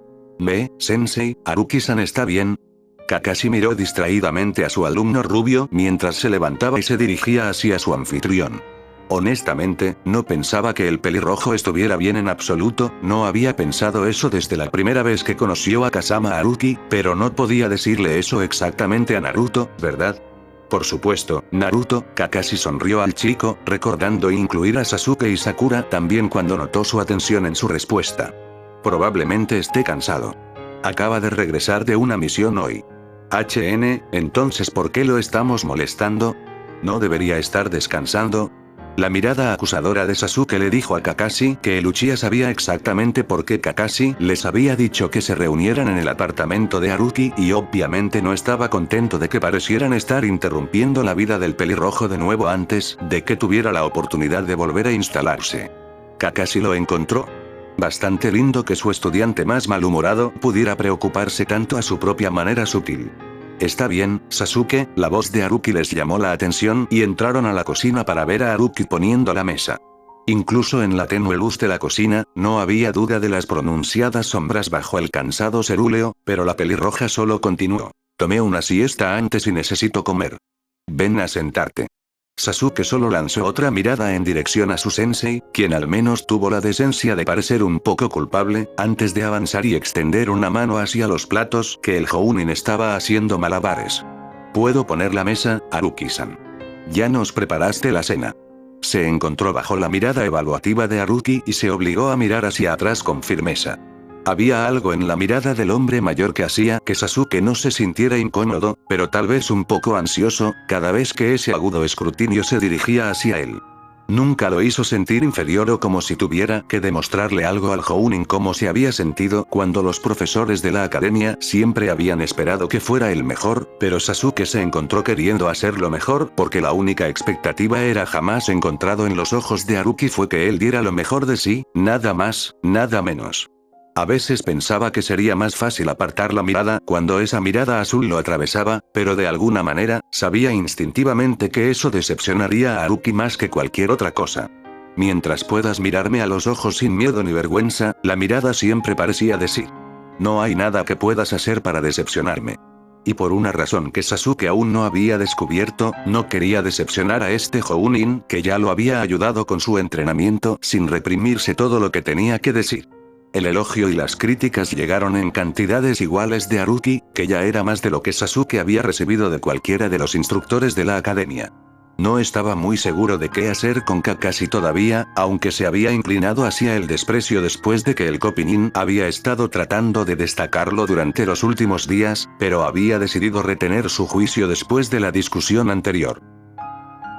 Sensei, Haruki-san está bien. Kakashi miró distraídamente a su alumno rubio mientras se levantaba y se dirigía hacia su anfitrión. Honestamente, no pensaba que el pelirrojo estuviera bien en absoluto, no había pensado eso desde la primera vez que conoció a Kazama Haruki, pero no podía decirle eso exactamente a Naruto, ¿verdad? Por supuesto, Naruto. Kakashi sonrió al chico, recordando incluir a Sasuke y Sakura también cuando notó su atención en su respuesta. Probablemente esté cansado. Acaba de regresar de una misión hoy. Entonces ¿por qué lo estamos molestando? ¿No debería estar descansando? La mirada acusadora de Sasuke le dijo a Kakashi que el Uchiha sabía exactamente por qué Kakashi les había dicho que se reunieran en el apartamento de Haruki y obviamente no estaba contento de que parecieran estar interrumpiendo la vida del pelirrojo de nuevo antes de que tuviera la oportunidad de volver a instalarse. Kakashi lo encontró bastante lindo que su estudiante más malhumorado pudiera preocuparse tanto a su propia manera sutil. Está bien, Sasuke, la voz de Haruki les llamó la atención y entraron a la cocina para ver a Haruki poniendo la mesa. Incluso en la tenue luz de la cocina, no había duda de las pronunciadas sombras bajo el cansado cerúleo, pero la pelirroja solo continuó. Tomé una siesta antes y necesito comer. Ven a sentarte. Sasuke solo lanzó otra mirada en dirección a su sensei, quien al menos tuvo la decencia de parecer un poco culpable, antes de avanzar y extender una mano hacia los platos que el Jounin estaba haciendo malabares. ¿Puedo poner la mesa, Haruki-san? ¿Ya nos preparaste la cena? Se encontró bajo la mirada evaluativa de Haruki y se obligó a mirar hacia atrás con firmeza. Había algo en la mirada del hombre mayor que hacía que Sasuke no se sintiera incómodo, pero tal vez un poco ansioso, cada vez que ese agudo escrutinio se dirigía hacia él. Nunca lo hizo sentir inferior o como si tuviera que demostrarle algo al Jounin como se había sentido cuando los profesores de la academia siempre habían esperado que fuera el mejor, pero Sasuke se encontró queriendo hacerlo mejor porque la única expectativa era jamás encontrado en los ojos de Haruki fue que él diera lo mejor de sí, nada más, nada menos. A veces pensaba que sería más fácil apartar la mirada cuando esa mirada azul lo atravesaba, pero de alguna manera, sabía instintivamente que eso decepcionaría a Haruki más que cualquier otra cosa. Mientras puedas mirarme a los ojos sin miedo ni vergüenza, la mirada siempre parecía decir. No hay nada que puedas hacer para decepcionarme. Y por una razón que Sasuke aún no había descubierto, no quería decepcionar a este Jounin que ya lo había ayudado con su entrenamiento sin reprimirse todo lo que tenía que decir. El elogio y las críticas llegaron en cantidades iguales de Haruki, que ya era más de lo que Sasuke había recibido de cualquiera de los instructores de la academia. No estaba muy seguro de qué hacer con Kakashi todavía, aunque se había inclinado hacia el desprecio después de que el Kopinin había estado tratando de destacarlo durante los últimos días, pero había decidido retener su juicio después de la discusión anterior.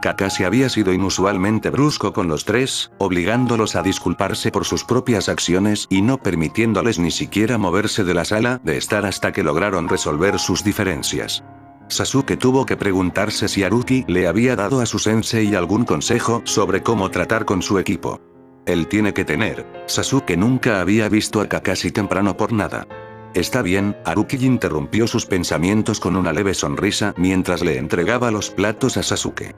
Kakashi había sido inusualmente brusco con los tres, obligándolos a disculparse por sus propias acciones y no permitiéndoles ni siquiera moverse de la sala de estar hasta que lograron resolver sus diferencias. Sasuke tuvo que preguntarse si Haruki le había dado a su sensei algún consejo sobre cómo tratar con su equipo. Él tiene que tener. Sasuke nunca había visto a Kakashi temprano por nada. Está bien, Haruki interrumpió sus pensamientos con una leve sonrisa mientras le entregaba los platos a Sasuke.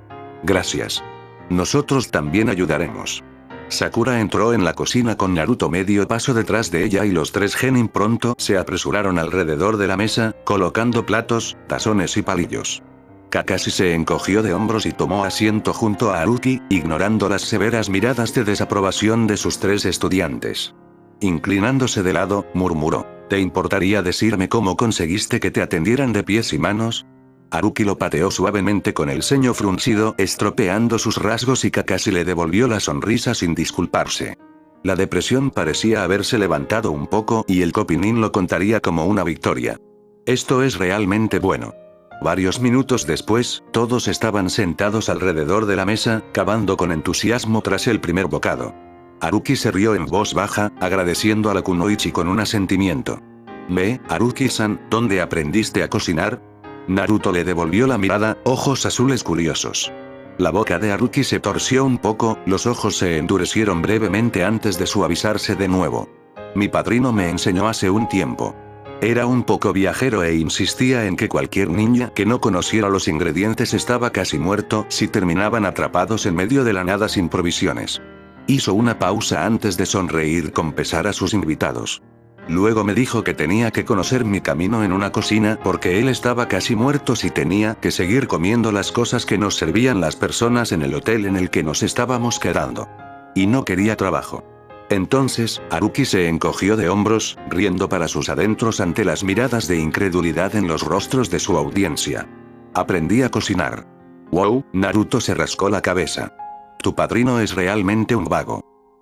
Gracias. Nosotros también ayudaremos. Sakura entró en la cocina con Naruto medio paso detrás de ella y los tres genin pronto se apresuraron alrededor de la mesa, colocando platos, tazones y palillos. Kakashi se encogió de hombros y tomó asiento junto a Haruki, ignorando las severas miradas de desaprobación de sus tres estudiantes. Inclinándose de lado, murmuró: ¿Te importaría decirme cómo conseguiste que te atendieran de pies y manos? Haruki lo pateó suavemente con el ceño fruncido, estropeando sus rasgos, y Kakashi le devolvió la sonrisa sin disculparse. La depresión parecía haberse levantado un poco y el Kopinin lo contaría como una victoria. Esto es realmente bueno. Varios minutos después, todos estaban sentados alrededor de la mesa, cavando con entusiasmo tras el primer bocado. Haruki se rió en voz baja, agradeciendo a la kunoichi con un asentimiento. «Ve, Haruki-san, ¿dónde aprendiste a cocinar?» Naruto le devolvió la mirada, ojos azules curiosos. La boca de Haruki se torció un poco, los ojos se endurecieron brevemente antes de suavizarse de nuevo. Mi padrino me enseñó hace un tiempo. Era un poco viajero e insistía en que cualquier niña que no conociera los ingredientes estaba casi muerto si terminaban atrapados en medio de la nada sin provisiones. Hizo una pausa antes de sonreír con pesar a sus invitados. Luego me dijo que tenía que conocer mi camino en una cocina porque él estaba casi muerto si tenía que seguir comiendo las cosas que nos servían las personas en el hotel en el que nos estábamos quedando. Y no quería trabajo. Entonces, Haruki se encogió de hombros, riendo para sus adentros ante las miradas de incredulidad en los rostros de su audiencia. Aprendí a cocinar. Wow, Naruto se rascó la cabeza. Tu padrino es realmente un vago.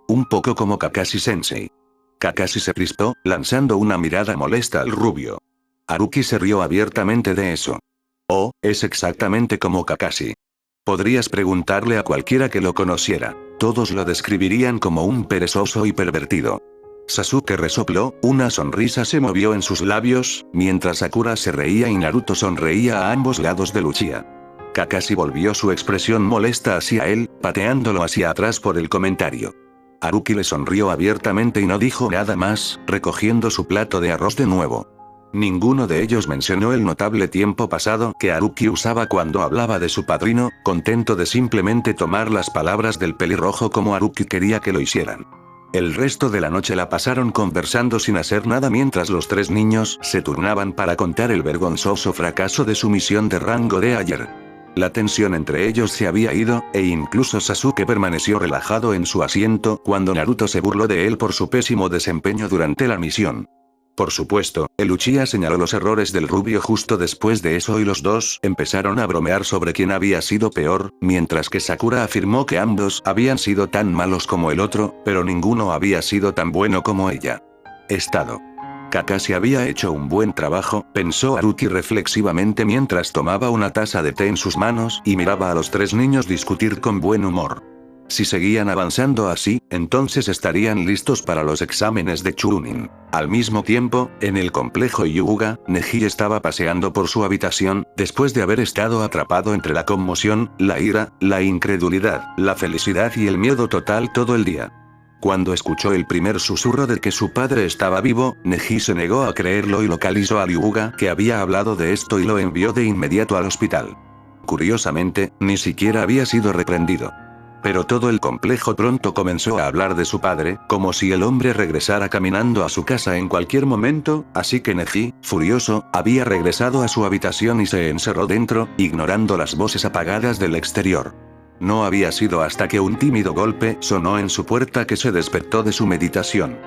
Un poco como Kakashi-sensei. Kakashi se crispó, lanzando una mirada molesta al rubio. Haruki se rió abiertamente de eso. Oh, es exactamente como Kakashi. Podrías preguntarle a cualquiera que lo conociera. Todos lo describirían como un perezoso y pervertido. Sasuke resopló, una sonrisa se movió en sus labios, mientras Sakura se reía y Naruto sonreía a ambos lados de Uchiha. Kakashi volvió su expresión molesta hacia él, pateándolo hacia atrás por el comentario. Haruki le sonrió abiertamente y no dijo nada más, recogiendo su plato de arroz de nuevo. Ninguno de ellos mencionó el notable tiempo pasado que Haruki usaba cuando hablaba de su padrino, contento de simplemente tomar las palabras del pelirrojo como Haruki quería que lo hicieran. El resto de la noche la pasaron conversando sin hacer nada mientras los tres niños se turnaban para contar el vergonzoso fracaso de su misión de rango de ayer. La tensión entre ellos se había ido, e incluso Sasuke permaneció relajado en su asiento cuando Naruto se burló de él por su pésimo desempeño durante la misión. Por supuesto, el Uchiha señaló los errores del rubio justo después de eso y los dos empezaron a bromear sobre quién había sido peor, mientras que Sakura afirmó que ambos habían sido tan malos como el otro, pero ninguno había sido tan bueno como ella. Kakashi había hecho un buen trabajo, pensó Haruki reflexivamente mientras tomaba una taza de té en sus manos y miraba a los tres niños discutir con buen humor. Si seguían avanzando así, entonces estarían listos para los exámenes de Chunin. Al mismo tiempo, en el complejo Hyuga, Neji estaba paseando por su habitación, después de haber estado atrapado entre la conmoción, la ira, la incredulidad, la felicidad y el miedo total todo el día. Cuando escuchó el primer susurro de que su padre estaba vivo, Neji se negó a creerlo y localizó a Hyuga que había hablado de esto y lo envió de inmediato al hospital. Curiosamente, ni siquiera había sido reprendido. Pero todo el complejo pronto comenzó a hablar de su padre, como si el hombre regresara caminando a su casa en cualquier momento, así que Neji, furioso, había regresado a su habitación y se encerró dentro, ignorando las voces apagadas del exterior. No había sido hasta que un tímido golpe sonó en su puerta que se despertó de su meditación.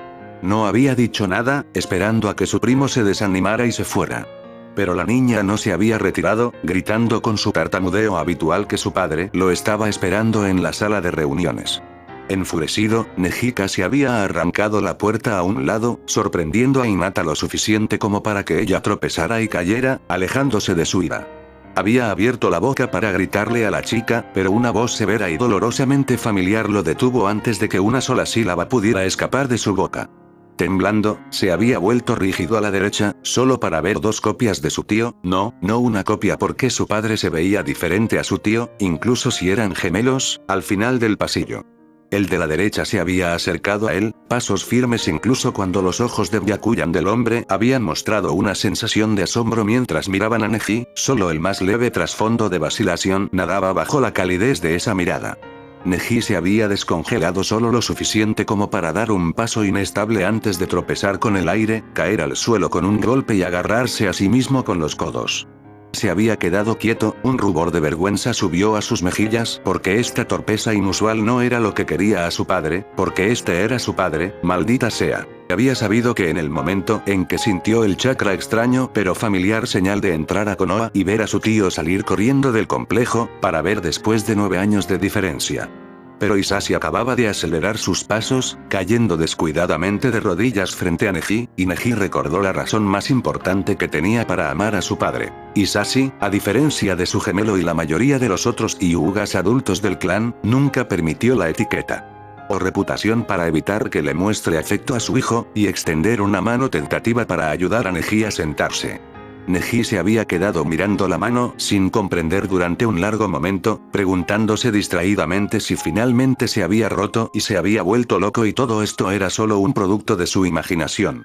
No había dicho nada, esperando a que su primo se desanimara y se fuera. Pero la niña no se había retirado, gritando con su tartamudeo habitual que su padre lo estaba esperando en la sala de reuniones. Enfurecido, Neji casi había arrancado la puerta a un lado, sorprendiendo a Hinata lo suficiente como para que ella tropezara y cayera, alejándose de su ira. Había abierto la boca para gritarle a la chica, pero una voz severa y dolorosamente familiar lo detuvo antes de que una sola sílaba pudiera escapar de su boca. Temblando, se había vuelto rígido a la derecha, solo para ver dos copias de su tío, no una copia porque su padre se veía diferente a su tío, incluso si eran gemelos, al final del pasillo. El de la derecha se había acercado a él, pasos firmes incluso cuando los ojos de Byakuyan del hombre habían mostrado una sensación de asombro mientras miraban a Neji, solo el más leve trasfondo de vacilación nadaba bajo la calidez de esa mirada. Neji se había descongelado solo lo suficiente como para dar un paso inestable antes de tropezar con el aire, caer al suelo con un golpe y agarrarse a sí mismo con los codos. Se había quedado quieto, un rubor de vergüenza subió a sus mejillas porque esta torpeza inusual no era lo que quería a su padre, porque este era su padre, maldita sea. Había sabido que en el momento en que sintió el chakra extraño pero familiar señal de entrar a Konoha y ver a su tío salir corriendo del complejo, para ver después de 9 años de diferencia. Pero Hisashi acababa de acelerar sus pasos, cayendo descuidadamente de rodillas frente a Neji, y Neji recordó la razón más importante que tenía para amar a su padre. Hisashi, a diferencia de su gemelo y la mayoría de los otros Hyugas adultos del clan, nunca permitió la etiqueta o reputación para evitar que le muestre afecto a su hijo, y extender una mano tentativa para ayudar a Neji a sentarse. Neji se había quedado mirando la mano sin comprender durante un largo momento, preguntándose distraídamente si finalmente se había roto y se había vuelto loco y todo esto era solo un producto de su imaginación.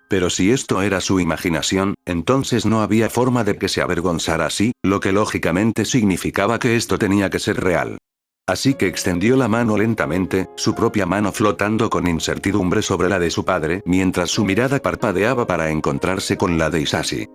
Pero si esto era su imaginación, entonces no había forma de que se avergonzara así, lo que lógicamente significaba que esto tenía que ser real. Así que extendió la mano lentamente, su propia mano flotando con incertidumbre sobre la de su padre, mientras su mirada parpadeaba para encontrarse con la de Hisashi.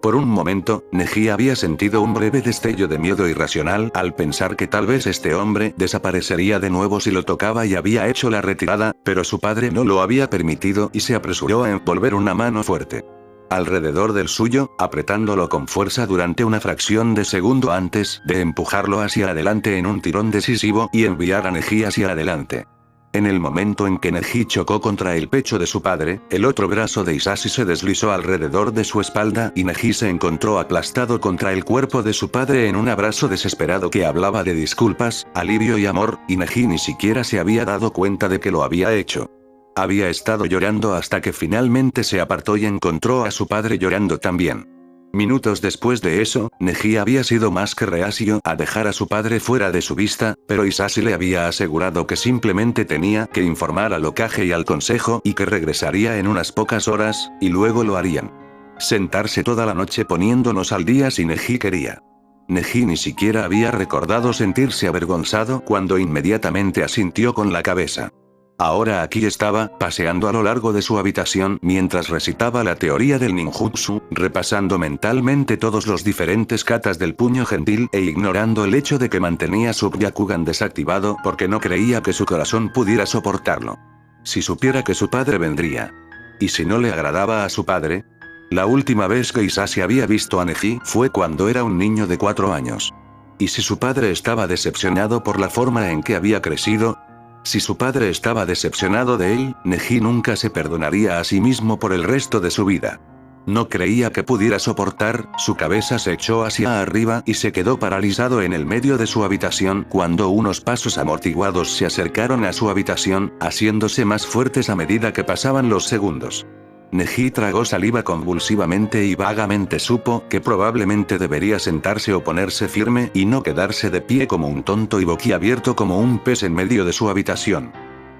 Por un momento, Neji había sentido un breve destello de miedo irracional al pensar que tal vez este hombre desaparecería de nuevo si lo tocaba y había hecho la retirada, pero su padre no lo había permitido y se apresuró a envolver una mano fuerte alrededor del suyo, apretándolo con fuerza durante una fracción de segundo antes de empujarlo hacia adelante en un tirón decisivo y enviar a Neji hacia adelante. En el momento en que Neji chocó contra el pecho de su padre, el otro brazo de Hisashi se deslizó alrededor de su espalda y Neji se encontró aplastado contra el cuerpo de su padre en un abrazo desesperado que hablaba de disculpas, alivio y amor, y Neji ni siquiera se había dado cuenta de que lo había hecho. Había estado llorando hasta que finalmente se apartó y encontró a su padre llorando también. Minutos después de eso, Neji había sido más que reacio a dejar a su padre fuera de su vista, pero Hisashi le había asegurado que simplemente tenía que informar al Hokage y al consejo y que regresaría en unas pocas horas, y luego lo harían. Sentarse toda la noche poniéndonos al día si Neji quería. Neji ni siquiera había recordado sentirse avergonzado cuando inmediatamente asintió con la cabeza. Ahora aquí estaba, paseando a lo largo de su habitación mientras recitaba la teoría del ninjutsu, repasando mentalmente todos los diferentes katas del puño gentil e ignorando el hecho de que mantenía su Byakugan desactivado porque no creía que su corazón pudiera soportarlo. Si supiera que su padre vendría. ¿Y si no le agradaba a su padre? La última vez que Hisashi había visto a Neji fue cuando era un niño de 4 años. ¿Y si su padre estaba decepcionado por la forma en que había crecido? Si su padre estaba decepcionado de él, Neji nunca se perdonaría a sí mismo por el resto de su vida. No creía que pudiera soportar, su cabeza se echó hacia arriba y se quedó paralizado en el medio de su habitación cuando unos pasos amortiguados se acercaron a su habitación, haciéndose más fuertes a medida que pasaban los segundos. Neji tragó saliva convulsivamente y vagamente supo que probablemente debería sentarse o ponerse firme y no quedarse de pie como un tonto y boquiabierto como un pez en medio de su habitación.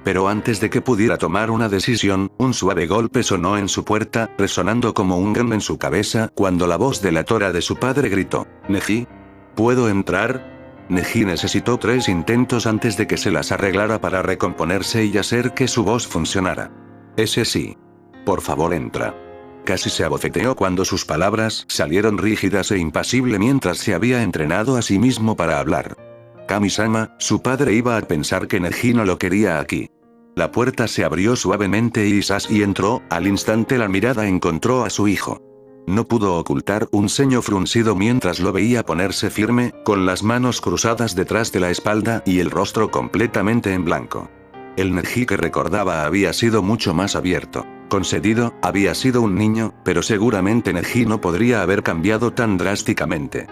Pero antes de que pudiera tomar una decisión, un suave golpe sonó en su puerta, resonando como un gong en su cabeza cuando la voz delatora de su padre gritó: «¿Neji? ¿Puedo entrar?». Neji necesitó 3 intentos antes de que se las arreglara para recomponerse y hacer que su voz funcionara. «Ese sí. Por favor, entra». Casi se abofeteó cuando sus palabras salieron rígidas e impasible mientras se había entrenado a sí mismo para hablar. Kami-sama, su padre iba a pensar que Neji no lo quería aquí. La puerta se abrió suavemente y Hisashi entró. Al instante la mirada encontró a su hijo. No pudo ocultar un ceño fruncido mientras lo veía ponerse firme, con las manos cruzadas detrás de la espalda y el rostro completamente en blanco. El Neji que recordaba había sido mucho más abierto. Concedido, había sido un niño, pero seguramente Neji no podría haber cambiado tan drásticamente.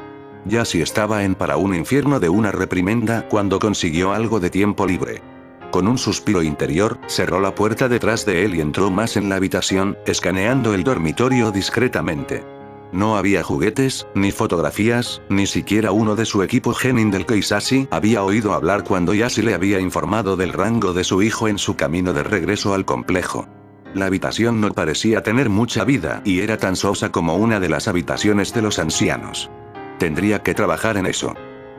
Ya si estaba en para un infierno de una reprimenda cuando consiguió algo de tiempo libre. Con un suspiro interior, cerró la puerta detrás de él y entró más en la habitación, escaneando el dormitorio discretamente. No había juguetes, ni fotografías, ni siquiera uno de su equipo Genin del que Hisashi había oído hablar cuando Yashi le había informado del rango de su hijo en su camino de regreso al complejo. La habitación no parecía tener mucha vida y era tan sosa como una de las habitaciones de los ancianos. Tendría que trabajar en eso.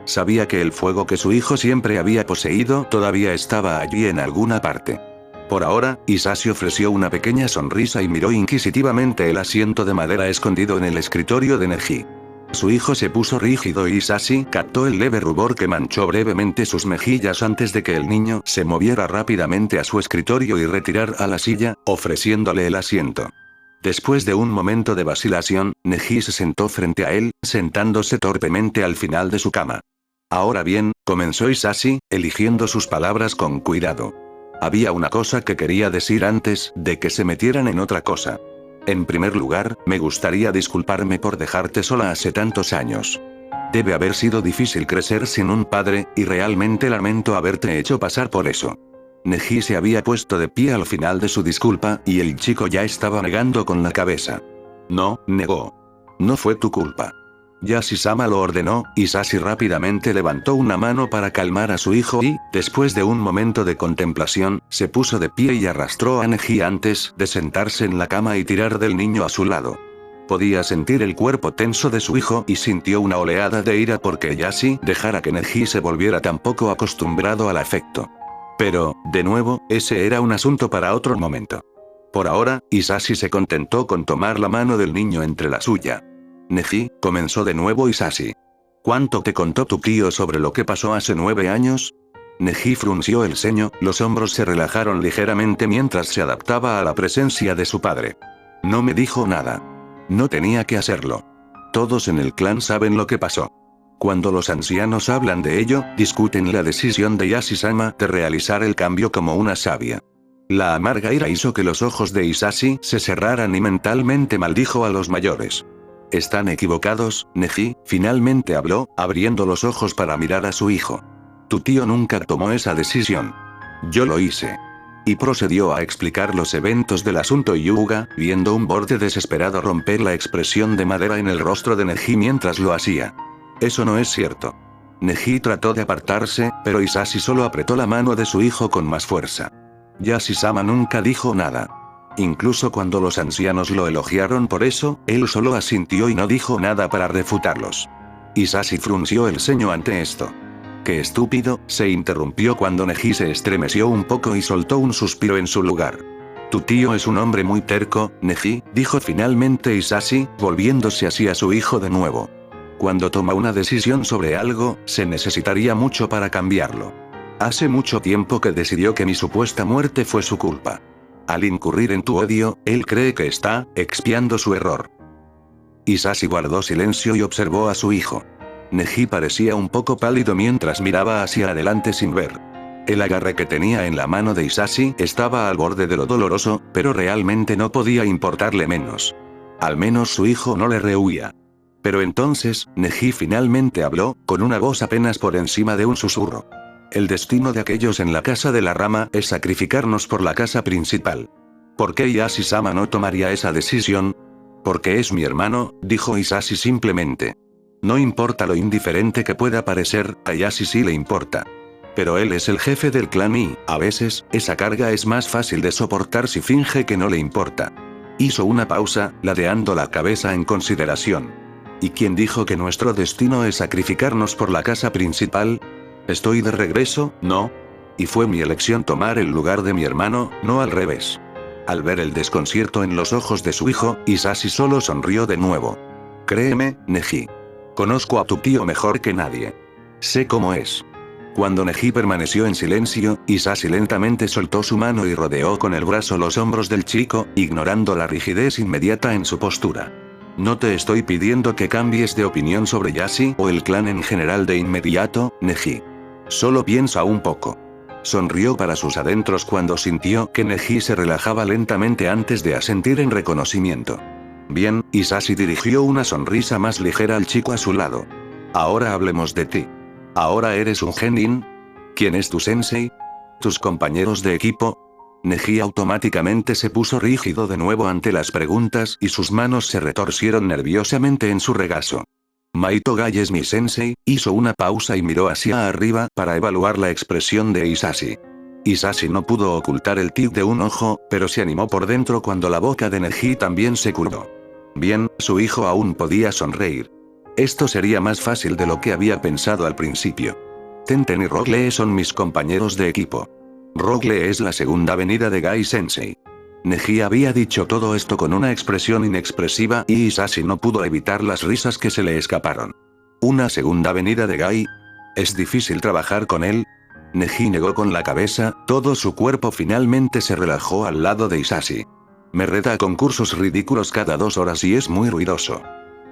Sabía que el fuego que su hijo siempre había poseído todavía estaba allí en alguna parte. Por ahora, Hisashi ofreció una pequeña sonrisa y miró inquisitivamente el asiento de madera escondido en el escritorio de Neji. Su hijo se puso rígido y Hisashi captó el leve rubor que manchó brevemente sus mejillas antes de que el niño se moviera rápidamente a su escritorio y retirar a la silla, ofreciéndole el asiento. Después de un momento de vacilación, Neji se sentó frente a él, sentándose torpemente al final de su cama. Ahora bien, comenzó Hisashi, eligiendo sus palabras con cuidado. Había una cosa que quería decir antes de que se metieran en otra cosa. En primer lugar, me gustaría disculparme por dejarte sola hace tantos años. Debe haber sido difícil crecer sin un padre, y realmente lamento haberte hecho pasar por eso. Neji se había puesto de pie al final de su disculpa, y el chico ya estaba negando con la cabeza. No, negó. No fue tu culpa. Yashi-sama lo ordenó. Hisashi rápidamente levantó una mano para calmar a su hijo y, después de un momento de contemplación, se puso de pie y arrastró a Neji antes de sentarse en la cama y tirar del niño a su lado. Podía sentir el cuerpo tenso de su hijo y sintió una oleada de ira porque Yashi dejara que Neji se volviera tan poco acostumbrado al afecto. Pero, de nuevo, ese era un asunto para otro momento. Por ahora, Hisashi se contentó con tomar la mano del niño entre la suya. Neji, comenzó de nuevo Hisashi. ¿Cuánto te contó tu tío sobre lo que pasó hace 9 años? Neji frunció el ceño, los hombros se relajaron ligeramente mientras se adaptaba a la presencia de su padre. No me dijo nada. No tenía que hacerlo. Todos en el clan saben lo que pasó. Cuando los ancianos hablan de ello, discuten la decisión de Yashi-sama de realizar el cambio como una sabia. La amarga ira hizo que los ojos de Hisashi se cerraran y mentalmente maldijo a los mayores. Están equivocados, Neji, finalmente habló, abriendo los ojos para mirar a su hijo. Tu tío nunca tomó esa decisión. Yo lo hice. Y procedió a explicar los eventos del asunto Hyuga, viendo un borde desesperado romper la expresión de madera en el rostro de Neji mientras lo hacía. Eso no es cierto. Neji trató de apartarse, pero Hisashi solo apretó la mano de su hijo con más fuerza. Yashi-sama nunca dijo nada. Incluso cuando los ancianos lo elogiaron por eso, él solo asintió y no dijo nada para refutarlos. Hisashi frunció el ceño ante esto. ¡Qué estúpido!, se interrumpió cuando Neji se estremeció un poco y soltó un suspiro en su lugar. Tu tío es un hombre muy terco, Neji, dijo finalmente Hisashi, volviéndose hacia su hijo de nuevo. Cuando toma una decisión sobre algo, se necesitaría mucho para cambiarlo. Hace mucho tiempo que decidió que mi supuesta muerte fue su culpa. Al incurrir en tu odio, él cree que está expiando su error. Hisashi guardó silencio y observó a su hijo. Neji parecía un poco pálido mientras miraba hacia adelante sin ver. El agarre que tenía en la mano de Hisashi estaba al borde de lo doloroso, pero realmente no podía importarle menos. Al menos su hijo no le rehuía. Pero entonces, Neji finalmente habló, con una voz apenas por encima de un susurro. El destino de aquellos en la casa de la rama es sacrificarnos por la casa principal. ¿Por qué Yashi-sama no tomaría esa decisión? Porque es mi hermano, dijo Hisashi simplemente. No importa lo indiferente que pueda parecer, a Yashi sí le importa. Pero él es el jefe del clan y, a veces, esa carga es más fácil de soportar si finge que no le importa. Hizo una pausa, ladeando la cabeza en consideración. ¿Y quién dijo que nuestro destino es sacrificarnos por la casa principal? Estoy de regreso, ¿no? Y fue mi elección tomar el lugar de mi hermano, no al revés. Al ver el desconcierto en los ojos de su hijo, Hisashi solo sonrió de nuevo. Créeme, Neji. Conozco a tu tío mejor que nadie. Sé cómo es. Cuando Neji permaneció en silencio, Hisashi lentamente soltó su mano y rodeó con el brazo los hombros del chico, ignorando la rigidez inmediata en su postura. No te estoy pidiendo que cambies de opinión sobre Yashi o el clan en general de inmediato, Neji. Solo piensa un poco. Sonrió para sus adentros cuando sintió que Neji se relajaba lentamente antes de asentir en reconocimiento. Bien, Hisashi dirigió una sonrisa más ligera al chico a su lado. Ahora hablemos de ti. ¿Ahora eres un genin? ¿Quién es tu sensei? ¿Tus compañeros de equipo? Neji automáticamente se puso rígido de nuevo ante las preguntas y sus manos se retorcieron nerviosamente en su regazo. Maito Gai es mi sensei, hizo una pausa y miró hacia arriba para evaluar la expresión de Hisashi. Hisashi no pudo ocultar el tic de un ojo, pero se animó por dentro cuando la boca de Neji también se curvó. Bien, su hijo aún podía sonreír. Esto sería más fácil de lo que había pensado al principio. Tenten y Rogue son mis compañeros de equipo. Rogue es la segunda venida de Gai Sensei. Neji había dicho todo esto con una expresión inexpresiva y Hisashi no pudo evitar las risas que se le escaparon. ¿Una segunda venida de Gai? ¿Es difícil trabajar con él? Neji negó con la cabeza, todo su cuerpo finalmente se relajó al lado de Hisashi. Me reta a concursos ridículos cada 2 horas y es muy ruidoso.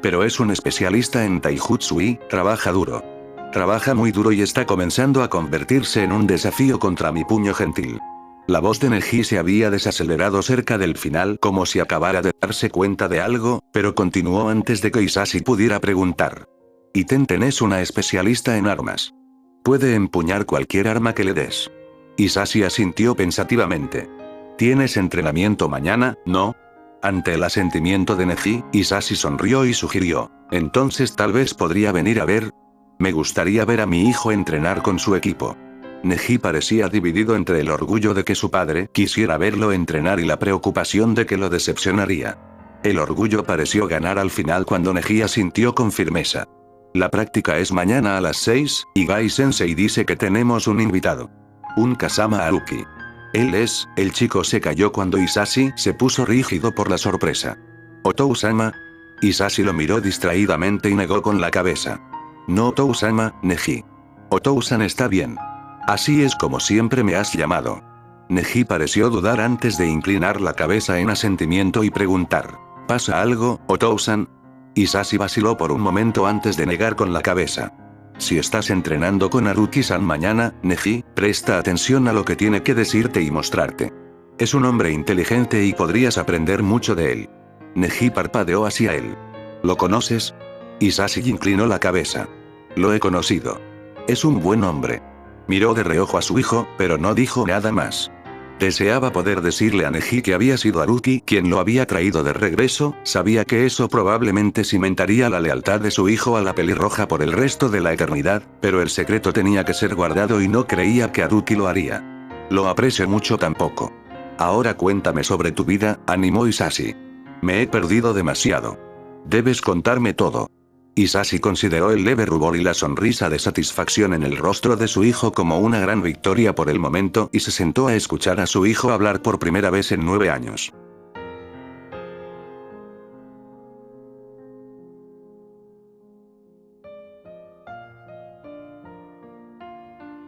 Pero es un especialista en taijutsu y trabaja duro. Trabaja muy duro y está comenzando a convertirse en un desafío contra mi puño gentil. La voz de Neji se había desacelerado cerca del final como si acabara de darse cuenta de algo, pero continuó antes de que Hisashi pudiera preguntar. Y Tenten es una especialista en armas. Puede empuñar cualquier arma que le des. Hisashi asintió pensativamente. ¿Tienes entrenamiento mañana, no? Ante el asentimiento de Neji, Hisashi sonrió y sugirió. Entonces tal vez podría venir a ver. Me gustaría ver a mi hijo entrenar con su equipo. Neji parecía dividido entre el orgullo de que su padre quisiera verlo entrenar y la preocupación de que lo decepcionaría. El orgullo pareció ganar al final cuando Neji asintió con firmeza. La práctica es mañana a las 6, y Gai Sensei dice que tenemos un invitado. Un Kasama Haruki. El chico se calló cuando Hisashi se puso rígido por la sorpresa. ¿Otou-sama? Hisashi lo miró distraídamente y negó con la cabeza. No Otou-sama, Neji. Otou-san está bien. Así es como siempre me has llamado. Neji pareció dudar antes de inclinar la cabeza en asentimiento y preguntar. ¿Pasa algo, Otou-san? Hisashi vaciló por un momento antes de negar con la cabeza. Si estás entrenando con Haruki-san mañana, Neji, presta atención a lo que tiene que decirte y mostrarte. Es un hombre inteligente y podrías aprender mucho de él. Neji parpadeó hacia él. ¿Lo conoces? Hisashi inclinó la cabeza. Lo he conocido. Es un buen hombre. Miró de reojo a su hijo, pero no dijo nada más. Deseaba poder decirle a Neji que había sido Haruki quien lo había traído de regreso, sabía que eso probablemente cimentaría la lealtad de su hijo a la pelirroja por el resto de la eternidad, pero el secreto tenía que ser guardado y no creía que Haruki lo haría. Lo aprecio mucho tampoco. Ahora cuéntame sobre tu vida, animó Hisashi. Me he perdido demasiado. Debes contarme todo. Hisashi consideró el leve rubor y la sonrisa de satisfacción en el rostro de su hijo como una gran victoria por el momento y se sentó a escuchar a su hijo hablar por primera vez en 9 años.